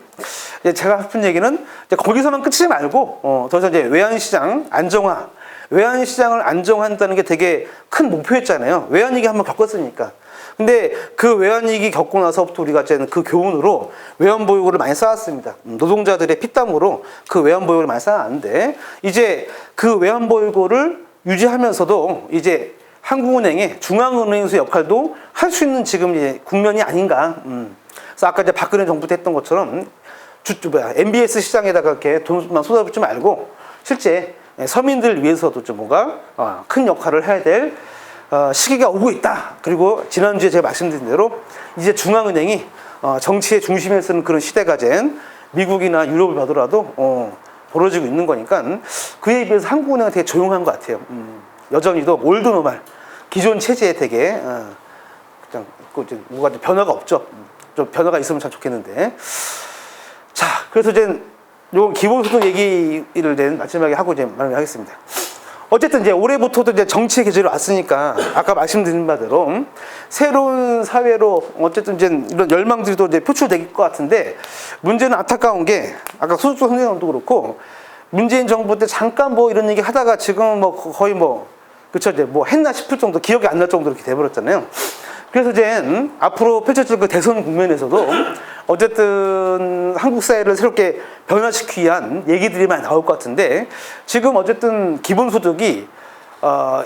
제가 하고 싶은 얘기는 거기서만 끝이지 말고 더 이상 외환시장 안정화, 외환시장을 안정한다는 게 되게 큰 목표였잖아요. 외환위기 한번 겪었으니까. 근데 그 외환위기 겪고 나서부터 우리가 그 교훈으로 외환보유고를 많이 쌓았습니다. 노동자들의 피땀으로 그 외환보유고를 많이 쌓았는데, 이제 그 외환보유고를 유지하면서도 이제 한국은행의 중앙은행에서 역할도 할 수 있는 지금 국면이 아닌가. 그래서 아까 박근혜 정부 때 했던 것처럼 MBS 시장에다가 이렇게 돈만 쏟아붓지 말고 실제 서민들 위해서도 좀 뭔가 큰 역할을 해야 될 시기가 오고 있다. 그리고 지난주에 제가 말씀드린 대로 이제 중앙은행이 정치의 중심에 서는 그런 시대가 미국이나 유럽을 봐더라도 벌어지고 있는 거니까 그에 비해서 한국은행은 되게 조용한 것 같아요. 여전히도 올드 노멀, 기존 체제에 되게 그냥 뭐가 변화가 없죠. 좀 변화가 있으면 참 좋겠는데. 자, 그래서 요 기본소득 얘기를 마지막에 하고 마무리하겠습니다. 어쨌든 올해부터도 정치의 계절이 왔으니까 아까 말씀드린 바대로 새로운 사회로 어쨌든 이런 열망들이 또 표출될 것 같은데, 문제는 안타까운 게 아까 소득주 선생님도 그렇고 문재인 정부 때 잠깐 뭐 이런 얘기 하다가 지금 뭐 거의 그쵸, 뭐 했나 싶을 정도, 기억이 안 날 정도로 이렇게 돼버렸잖아요. 그래서 앞으로 펼쳐질 그 대선 국면에서도 어쨌든 한국 사회를 새롭게 변화시키기 위한 얘기들이 많이 나올 것 같은데, 지금 어쨌든 기본소득이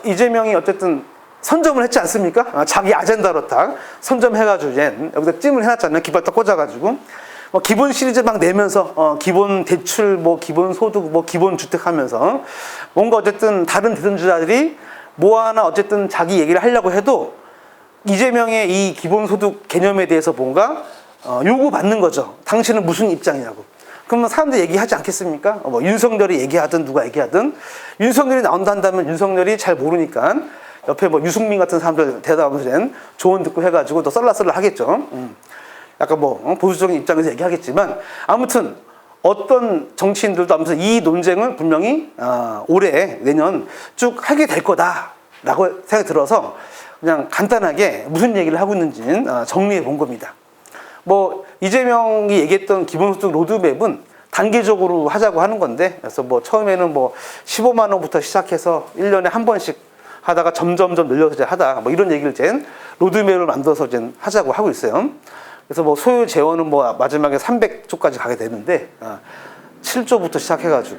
이재명이 어쨌든 선점을 했지 않습니까? 자기 아젠다로 딱 선점해가지고 여기다 찜을 해놨잖아요. 깃발 딱 꽂아가지고. 기본 시리즈 막 내면서 기본 대출, 뭐 기본 소득, 뭐 기본 주택 하면서 뭔가 어쨌든 다른 대선주자들이 뭐 하나 어쨌든 자기 얘기를 하려고 해도 이재명의 이 기본 소득 개념에 대해서 뭔가 요구받는 거죠. 당신은 무슨 입장이냐고. 그러면 사람들이 얘기하지 않겠습니까? 뭐 윤석열이 얘기하든 누가 얘기하든 윤석열이 나온다 한다면 윤석열이 잘 모르니까 옆에 뭐 유승민 같은 사람들 대답하면서 조언 듣고 해가지고 또 썰라썰라 하겠죠. 약간 뭐 보수적인 입장에서 얘기하겠지만 아무튼 어떤 정치인들도 아무튼 이 논쟁을 분명히 올해 내년 쭉 하게 될 거다라고 생각이 들어서 그냥 간단하게 무슨 얘기를 하고 있는지는 정리해 본 겁니다. 뭐 이재명이 얘기했던 기본소득 로드맵은 단계적으로 하자고 하는 건데, 그래서 뭐 처음에는 뭐 15만 원부터 시작해서 1년에 한 번씩 하다가 점점점 늘려서 이제 하다 뭐 이런 얘기를 이제 로드맵을 만들어서 이제 하자고 하고 있어요. 그래서 뭐 소요 재원은 뭐 마지막에 300조까지 가게 되는데 7조부터 시작해가지고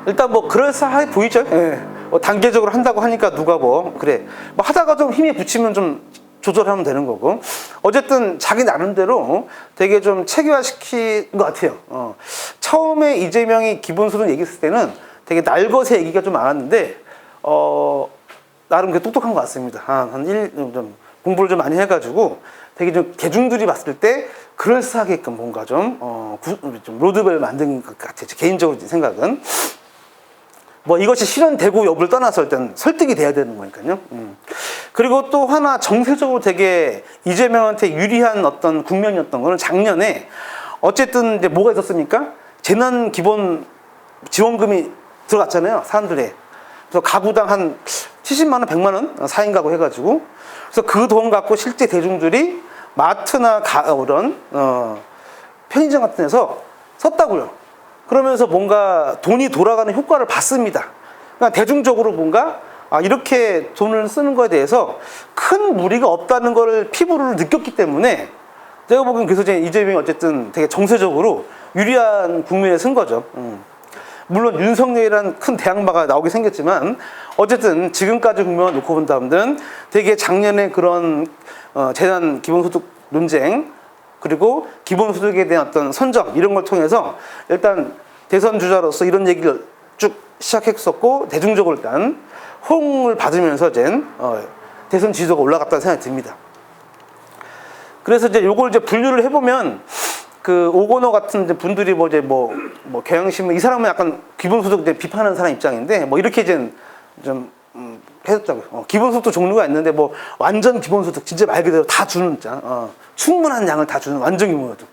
일단 뭐 그럴싸하게 보이죠. 예. 뭐 단계적으로 한다고 하니까 누가 뭐 그래 뭐 하다가 좀 힘이 붙이면 좀 조절하면 되는 거고 어쨌든 자기 나름대로 되게 좀 체계화시킨 것 같아요. 처음에 이재명이 기본소득 얘기했을 때는 되게 날것의 얘기가 좀 많았는데 나름 되게 똑똑한 것 같습니다. 좀 공부를 좀 많이 해가지고 되게 좀 대중들이 봤을 때 그럴싸하게끔 뭔가 좀 로드맵을 만든 것 같아요. 개인적으로 생각은. 뭐 이것이 실현되고 여부를 떠나서 일단 설득이 돼야 되는 거니까요. 그리고 또 하나 정세적으로 되게 이재명한테 유리한 어떤 국면이었던 거는 작년에 어쨌든 이제 뭐가 있었습니까? 재난 기본 지원금이 들어갔잖아요. 사람들의. 그래서 가구당 한 70만 원, 100만 원 4인 가구 해가지고 그래서 그 돈 갖고 실제 대중들이 마트나 이런 편의점 같은 데서 썼다고요. 그러면서 뭔가 돈이 돌아가는 효과를 봤습니다. 그러니까 대중적으로 뭔가 이렇게 돈을 쓰는 거에 대해서 큰 무리가 없다는 걸 피부로 느꼈기 때문에 제가 보기엔 그래서 이재명이 어쨌든 되게 정세적으로 유리한 국면에 쓴 거죠. 물론 윤석열이라는 큰 대항마가 나오게 생겼지만 어쨌든 지금까지 국면을 놓고 본다면 되게 작년에 그런 재난 기본소득 논쟁 그리고 기본소득에 대한 어떤 선점 이런 걸 통해서 일단 대선 주자로서 이런 얘기를 쭉 시작했었고 대중적으로 일단 호응을 받으면서 이제 대선 지지도가 올라갔다는 생각이 듭니다. 그래서 이제 요걸 이제 분류를 해보면 그 오건호 같은 분들이 뭐 경향신문 이 사람은 약간 기본소득 이제 비판하는 사람 입장인데 뭐 이렇게 이제 좀 해줬다고요. 기본소득도 종류가 있는데 뭐 완전 기본소득 진짜 말 그대로 다 주는 충분한 양을 다 주는 완전 기본소득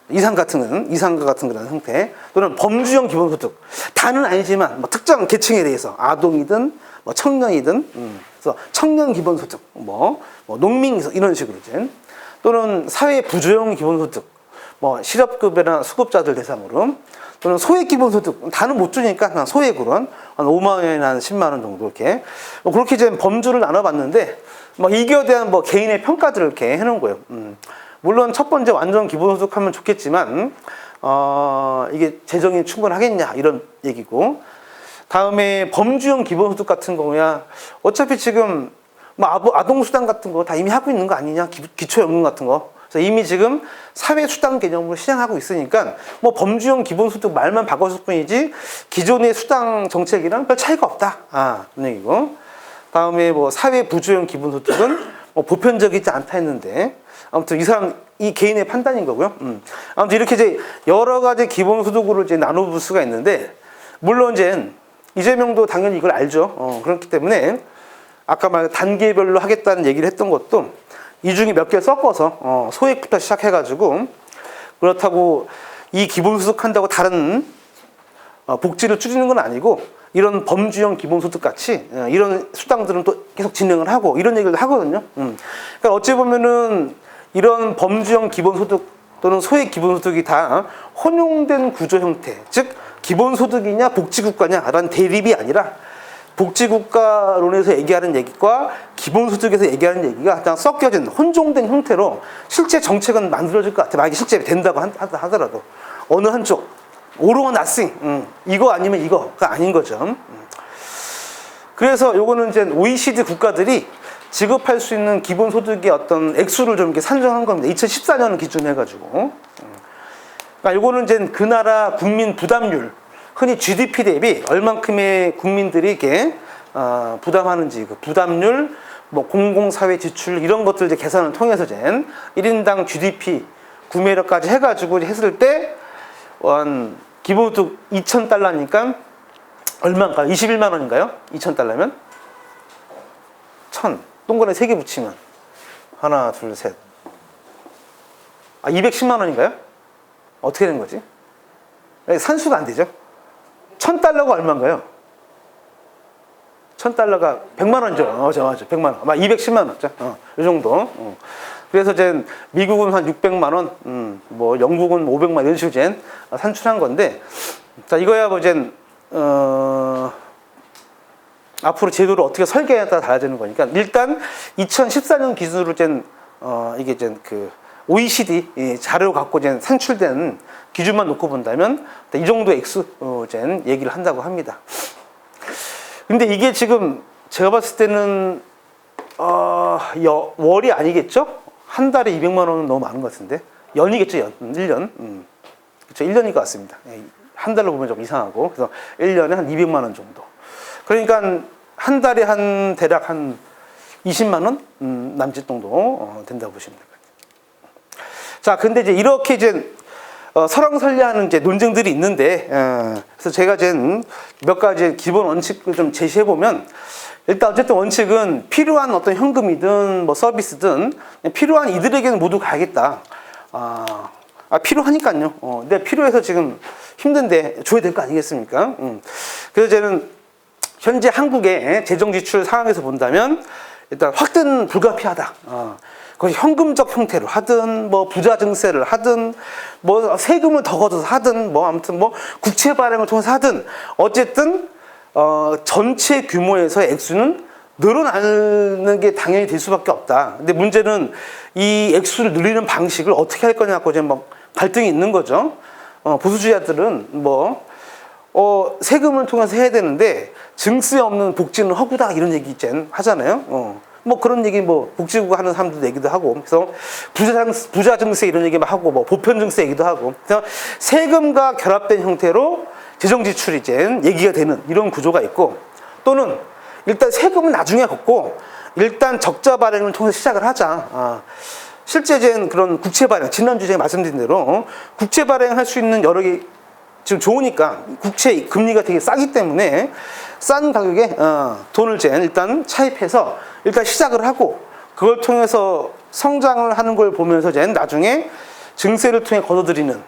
이상가 같은 그런 형태 또는 범주형 기본소득 다는 아니지만 뭐 특정 계층에 대해서 아동이든 뭐 청년이든 그래서 청년 기본소득 뭐 농민 이런 식으로 이제 또는 사회 부조형 기본소득 뭐 실업급여나 수급자들 대상으로 또는 소액 기본소득 다는 못 주니까 그냥 소액으로 한 5만 원이나 한 10만 원 정도 이렇게 그렇게 이제 범주를 나눠봤는데 뭐 이거에 대한 뭐 개인의 평가들을 이렇게 해놓은 거예요. 물론 첫 번째 완전 기본소득 하면 좋겠지만 이게 재정이 충분하겠냐 이런 얘기고 다음에 범주형 기본소득 같은 경우야 어차피 지금 뭐 아동수당 같은 거 다 이미 하고 있는 거 아니냐 기초연금 같은 거 그래서 이미 지금 사회수당 개념으로 시행하고 있으니까 뭐 범주형 기본소득 말만 바꿨을 뿐이지 기존의 수당 정책이랑 별 차이가 없다. 그런 얘기고. 다음에 뭐 사회부조형 기본소득은 뭐 보편적이지 않다 했는데 아무튼 이 개인의 판단인 거고요. 아무튼 이렇게 이제 여러 가지 기본소득으로 이제 나눠볼 수가 있는데 물론 이제 이재명도 당연히 이걸 알죠. 그렇기 때문에 아까 말 단계별로 하겠다는 얘기를 했던 것도 이 중에 몇 개 섞어서 소액부터 시작해가지고 그렇다고 이 기본소득 한다고 다른 복지를 줄이는 건 아니고 이런 범주형 기본소득 같이 이런 수당들은 또 계속 진행을 하고 이런 얘기를 하거든요. 그러니까 어찌 보면은 이런 범주형 기본소득 또는 소액 기본소득이 다 혼용된 구조 형태 즉 기본소득이냐 복지국가냐라는 대립이 아니라 복지국가론에서 얘기하는 얘기과 기본소득에서 얘기하는 얘기가 그냥 섞여진 혼종된 형태로 실제 정책은 만들어질 것 같아요. 만약에 실제 된다고 하더라도 어느 한쪽 all or nothing 이거 아니면 이거가 아닌 거죠. 그래서 요거는 이제 OECD 국가들이 지급할 수 있는 기본소득의 어떤 액수를 좀 이렇게 산정한 겁니다. 2014년을 기준으로 해가지고 그러니까 이거는 이제 그 나라 국민 부담률, 흔히 GDP 대비 얼만큼의 국민들이 이게 부담하는지, 그 부담률, 뭐 공공사회 지출 이런 것들 이제 계산을 통해서 이제 1인당 GDP 구매력까지 해가지고 했을 때 기본소득 2,000달러니까 얼마인가요? 21만 원인가요? 2,000달러면 1,000 동그라미 3개 붙이면 하나, 둘, 셋. 210만 원인가요? 어떻게 된 거지? 산수가 안 되죠. 1,000달러가 얼마인가요? 1,000달러가 100만 원이죠. 맞아. 100만 원. 아마 210만 원죠. 이 정도. 그래서 이제 미국은 한 600만 원, 뭐 영국은 500만 원 이런 식으로 이제 산출한 건데, 자, 이거야 뭐 이제 앞으로 제도를 어떻게 설계에 따라 달라지는 거니까, 일단 2014년 기준으로 이제 이게 이제 그 OECD 자료 갖고 이제 산출된 기준만 놓고 본다면 이 정도 액수 이제 얘기를 한다고 합니다. 근데 이게 지금 제가 봤을 때는 월이 아니겠죠? 한 달에 200만 원은 너무 많은 것 같은데, 연이겠죠, 1년. 그렇죠, 1년일 것 같습니다. 한 달로 보면 좀 이상하고, 그래서 1년에 한 200만 원 정도. 그러니까 한 달에 대략 한 20만 원 남짓 정도 된다고 보시면 될 것 같아요. 자, 근데 이제 이렇게 이제 설왕설래하는 이제 논쟁들이 있는데, 그래서 제가 이제 몇 가지 기본 원칙을 좀 제시해 보면, 일단 어쨌든 원칙은 필요한 어떤 현금이든 뭐 서비스든 필요한 이들에게는 모두 가야겠다. 필요하니까요. 근데 필요해서 지금 힘든데 줘야 될 거 아니겠습니까? 그래서 저는 현재 한국의 재정 지출 상황에서 본다면 일단 확대는 불가피하다. 그것이 현금적 형태로 하든 뭐 부자 증세를 하든 뭐 세금을 더 걷어서 하든 뭐 아무튼 뭐 국채 발행을 통해서 하든 어쨌든 전체 규모에서의 액수는 늘어나는 게 당연히 될 수밖에 없다. 근데 문제는 이 액수를 늘리는 방식을 어떻게 할 거냐고 이제 뭐 갈등이 있는 거죠. 보수주의자들은 뭐 세금을 통해서 해야 되는데 증세 없는 복지는 허구다 이런 얘기 있잖아요. 하잖아요. 뭐 그런 얘기 뭐 복지국 하는 사람들도 얘기도 하고, 그래서 부자 증세 이런 얘기 막 하고 뭐 보편 증세 얘기도 하고, 그래서 세금과 결합된 형태로 재정 지출이 이제 얘기가 되는 이런 구조가 있고, 또는 일단 세금은 나중에 걷고 일단 적자 발행을 통해서 시작을 하자. 실제 이제 그런 국채 발행, 지난주에 제가 말씀드린 대로 국채 발행할 수 있는 여러 개 지금 좋으니까 국채 금리가 되게 싸기 때문에 싼 가격에 돈을 이제 일단 차입해서 일단 시작을 하고, 그걸 통해서 성장을 하는 걸 보면서 이제 나중에 증세를 통해 걷어들이는,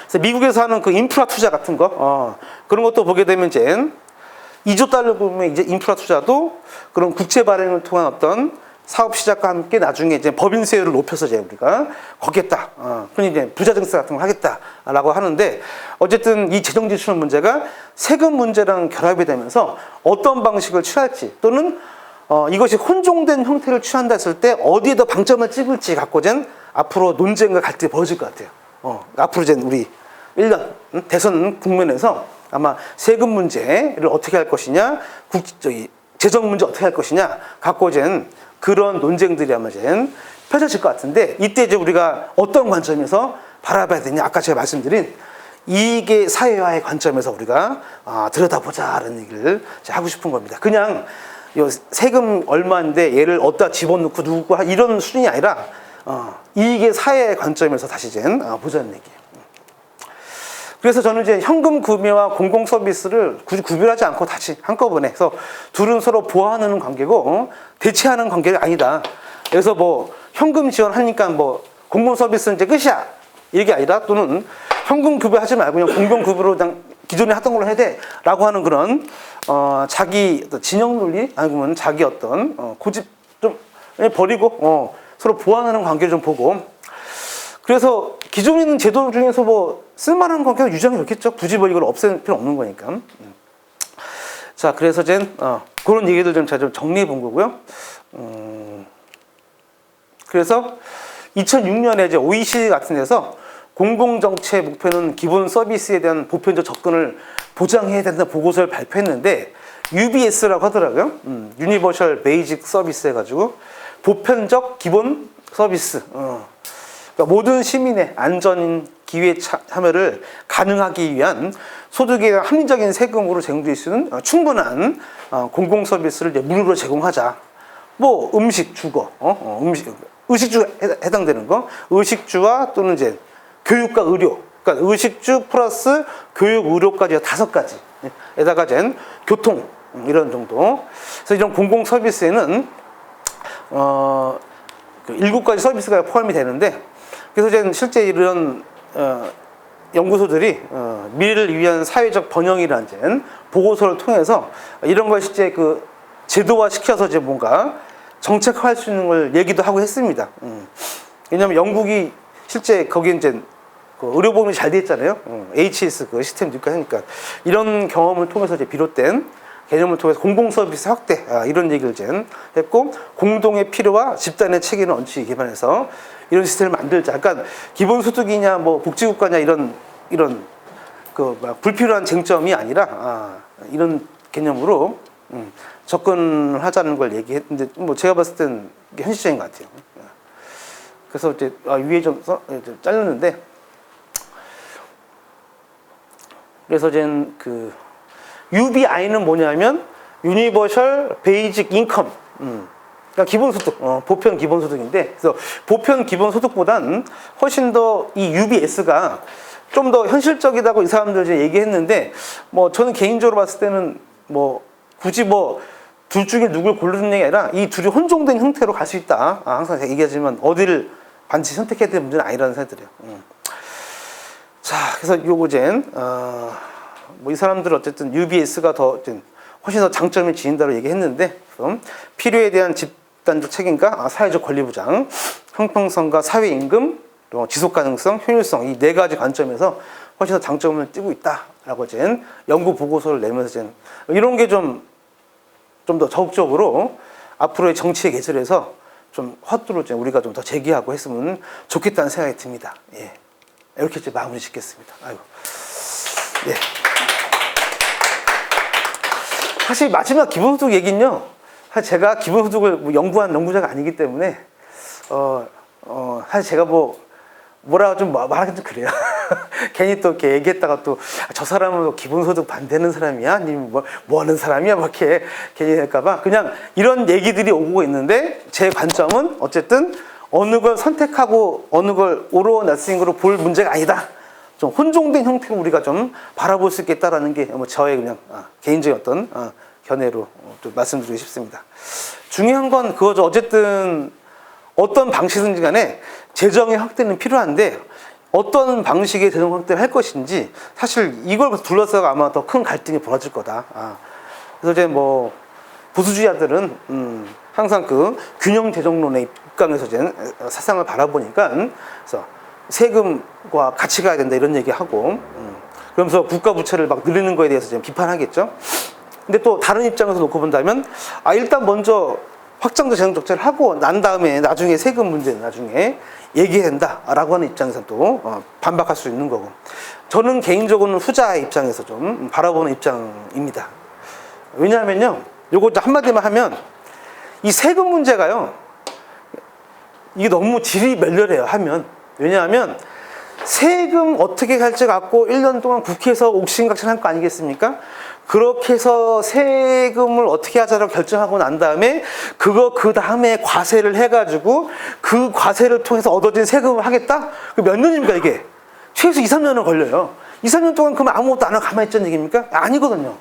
그래서 미국에서 하는 그 인프라 투자 같은 거 그런 것도 보게 되면 이제 2조 달러 보면 이제 인프라 투자도 그런 국채 발행을 통한 어떤 사업 시작과 함께 나중에 이제 법인세율을 높여서 이제 우리가 걷겠다. 그러니 이제 부자 증세 같은 걸 하겠다라고 하는데, 어쨌든 이 재정 지출 문제가 세금 문제랑 결합이 되면서 어떤 방식을 취할지, 또는 이것이 혼종된 형태를 취한다 했을 때 어디에 더 방점을 찍을지 갖고 이제 앞으로 논쟁과 갈등이 벌어질 것 같아요. 앞으로 이제 우리 1년 대선 국면에서 아마 세금 문제를 어떻게 할 것이냐, 재정 문제 어떻게 할 것이냐 갖고 이제 그런 논쟁들이 아마 이제 펼쳐질 것 같은데, 이때 이제 우리가 어떤 관점에서 바라봐야 되냐, 아까 제가 말씀드린 이게 사회화의 관점에서 우리가 들여다보자라는 얘기를 하고 싶은 겁니다. 그냥 세금 얼마인데 얘를 어디다 집어넣고 누구 이런 수준이 아니라 이게 사회의 관점에서 다시 이제 보자는 얘기예요. 그래서 저는 이제 현금 구매와 공공 서비스를 굳이 구별하지 않고 다시 한꺼번에 해서 둘은 서로 보완하는 관계고 대체하는 관계가 아니다. 그래서 뭐 현금 지원하니까 뭐 공공 서비스는 이제 끝이야 이게 아니라, 또는 현금 구별하지 말고 그냥 공공 구별로 그냥 기존에 하던 걸로 해야 돼라고 하는 그런 자기 어떤 진영 논리 아니면 자기 어떤 고집 좀 버리고 서로 보완하는 관계를 좀 보고, 그래서 기존에 있는 제도 중에서 뭐 쓸만한 관계가 유지하면 좋겠죠. 굳이 뭐 이걸 없앨 필요 없는 거니까. 자, 그래서 이제 그런 얘기들 좀 제가 좀 정리해 본 거고요. 그래서 2006년에 이제 OECD 같은 데서 공공정책 목표는 기본 서비스에 대한 보편적 접근을 보장해야 된다는 보고서를 발표했는데, UBS라고 하더라고요. Universal Basic Service 해가지고 보편적 기본 서비스. 그러니까 모든 시민의 안전 기회 참여를 가능하기 위한 소득에 대한 합리적인 세금으로 제공될 수 있는 충분한 공공 서비스를 이제 무료로 제공하자. 뭐 음식, 주거, 의식주가 해당되는 거, 의식주와 또는 이제 교육과 의료, 그러니까 의식주 플러스 교육, 의료까지 5가지에다가 이제 교통 이런 정도. 그래서 이런 공공 서비스에는 7가지 서비스가 포함이 되는데, 그래서 이제 실제 이런 연구소들이 미래를 위한 사회적 번영이라는 보고서를 통해서 이런 걸 실제 그 제도화 시켜서 이제 뭔가 정책화할 수 있는 걸 얘기도 하고 했습니다. 왜냐하면 영국이 실제 거기 이제 그 의료보험이 잘 돼 있잖아요. HS 그 시스템도 있고 하니까 이런 경험을 통해서 이제 비롯된 개념을 통해서 공공 서비스 확대 이런 얘기를 이제 했고, 공동의 필요와 집단의 책임을 원칙에 기반해서 이런 시스템을 만들자. 그러니까 기본소득이냐 뭐 복지국가냐 이런 그 불필요한 쟁점이 아니라 이런 개념으로 접근을 하자는 걸 얘기했는데, 뭐 제가 봤을 땐 이게 현실적인 것 같아요. 그래서 이제 위에 좀 잘렸는데, 그래서 이제 그 UBI는 뭐냐면 유니버셜 베이직 인컴, 그러니까 기본소득, 보편 기본소득인데, 그래서 보편 기본소득보다는 훨씬 더 이 UBS가 좀 더 현실적이다고 이 사람들 이제 얘기했는데, 뭐 저는 개인적으로 봤을 때는 뭐 굳이 뭐 둘 중에 누굴 고르는 얘기 아니라 이 둘이 혼종된 형태로 갈 수 있다. 항상 얘기하지만 어디를 반드시 선택해야 될 문제는 아니라는 생각이 들어요. 자, 그래서 요거젠 뭐 이 사람들 어쨌든 UBS가 더 훨씬 더 장점이 지닌다고 얘기했는데, 그럼 필요에 대한 집단적 책임과 사회적 권리 부장, 형평성과 사회 임금, 또 지속 가능성, 효율성 이 4가지 관점에서 훨씬 더 장점을 띠고 있다라고 이제 연구 보고서를 내면서 이제 이런 게 좀 더 적극적으로 앞으로의 정치에 개설해서 좀 화두로 우리가 좀 더 제기하고 했으면 좋겠다는 생각이 듭니다. 예. 이렇게 이제 마무리 짓겠습니다. 아이고. 예. 사실 마지막 기본소득 얘기는요, 사실 제가 기본소득을 뭐 연구한 연구자가 아니기 때문에 사실 제가 뭐라고 좀 말하기 좀 그래요. 괜히 또 이렇게 얘기했다가 또 저 사람은 기본소득 반대하는 사람이야? 아니면 뭐 하는 사람이야? 막 이렇게 괜히 할까봐 그냥 이런 얘기들이 오고 있는데, 제 관점은 어쨌든 어느 걸 선택하고 어느 걸 오로 나싱으로 볼 문제가 아니다. 좀 혼종된 형태로 우리가 좀 바라볼 수 있겠다라는 게 뭐 저의 그냥 개인적인 어떤 견해로 좀 말씀드리고 싶습니다. 중요한 건 그거죠. 어쨌든 어떤 방식이든지 간에 재정의 확대는 필요한데 어떤 방식의 재정 확대를 할 것인지, 사실 이걸 둘러싸고 아마 더 큰 갈등이 벌어질 거다. 그래서 이제 뭐 보수주의자들은 항상 그 균형 재정론의 입장에서 이제 세상을 바라보니까, 그래서 세금과 같이 가야 된다 이런 얘기하고, 그러면서 국가 부채를 막 늘리는 거에 대해서 좀 비판하겠죠. 근데 또 다른 입장에서 놓고 본다면 일단 먼저 확장적 재정 적자를 하고 난 다음에 나중에 세금 문제는 나중에 얘기해야 된다라고 하는 입장에서 또 반박할 수 있는 거고, 저는 개인적으로는 후자의 입장에서 좀 바라보는 입장입니다. 왜냐하면요, 요거 한마디만 하면 이 세금 문제가요, 이게 너무 질이 멸렬해요 하면. 왜냐하면 세금 어떻게 할지 갖고 1년 동안 국회에서 옥신각신할 거 아니겠습니까? 그렇게 해서 세금을 어떻게 하자라고 결정하고 난 다음에 그 다음에 과세를 해가지고 그 과세를 통해서 얻어진 세금을 하겠다? 몇 년입니까 이게? 최소 2, 3년은 걸려요. 2, 3년 동안 그러면 아무것도 안 하고 가만히 있자는 얘기입니까? 아니거든요.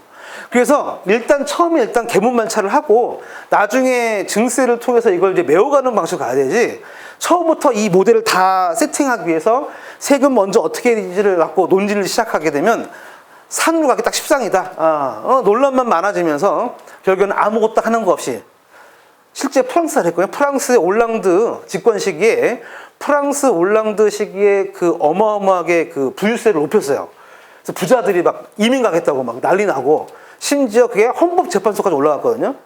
그래서 처음에 개문만차를 하고 나중에 증세를 통해서 이걸 이제 메워가는 방식으로 가야 되지, 처음부터 이 모델을 다 세팅하기 위해서 세금 먼저 어떻게 해야지를 갖고 논의를 시작하게 되면 산으로 가기 딱 십상이다. 논란만 많아지면서 결국에는 아무것도 하는 거 없이, 실제 프랑스가 됐거든요. 프랑스의 올랑드 집권 시기에 프랑스 올랑드 시기에 그 어마어마하게 그 부유세를 높였어요. 그래서 부자들이 막 이민 가겠다고 막 난리 나고, 심지어 그게 헌법재판소까지 올라갔거든요.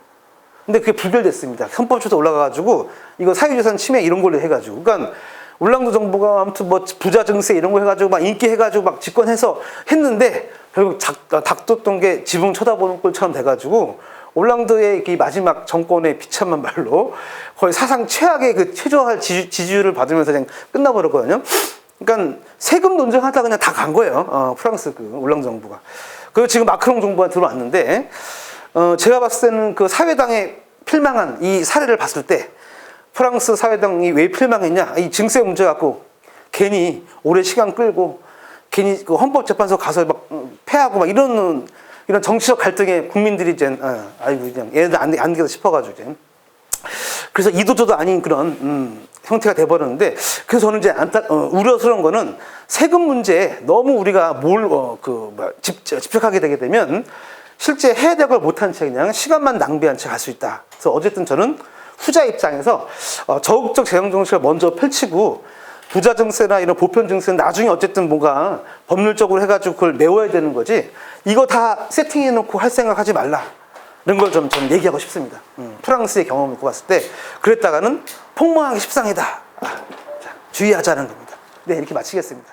근데 그게 부결됐습니다. 헌법재판소 올라가가지고 이거 사유재산 침해 이런 걸로 해가지고, 그러니까 올랑드 정부가 아무튼 뭐 부자 증세 이런 거 해가지고 막 인기 해가지고 막 집권해서 했는데 결국 닥쳤던 게 지붕 쳐다보는 꼴처럼 돼가지고 올랑드의 이 마지막 정권의 비참한 말로 거의 사상 최악의 그 최저할 지지율을 받으면서 그냥 끝나버렸거든요. 그러니까 세금 논쟁하다 그냥 다 간 거예요. 프랑스 그 올랑드 정부가. 그리고 지금 마크롱 정부가 들어왔는데, 제가 봤을 때는 그 사회당에 필망한 이 사례를 봤을 때, 프랑스 사회당이 왜 필망했냐? 이 증세 문제 갖고 괜히 오래 시간 끌고, 괜히 그 헌법재판소 가서 막 패하고 막 이런 정치적 갈등에 국민들이 이제, 아이고, 그냥 얘네들 안 되겠다 싶어가지고 이제. 그래서 이도저도 아닌 그런, 형태가 돼버렸는데, 그래서 저는 이제 우려스러운 거는 세금 문제에 너무 우리가 집착하게 되게 되면 실제 해야 될 걸 못한 채 그냥 시간만 낭비한 채 갈 수 있다. 그래서 어쨌든 저는 후자 입장에서 적극적 재정 정책을 먼저 펼치고 부자 증세나 이런 보편 증세는 나중에 어쨌든 뭔가 법률적으로 해가지고 그걸 메워야 되는 거지. 이거 다 세팅해놓고 할 생각하지 말라. 이런 걸 좀 얘기하고 싶습니다. 프랑스의 경험을 놓고 봤을 때 그랬다가는 폭망하기 십상이다. 자, 주의하자는 겁니다. 네, 이렇게 마치겠습니다.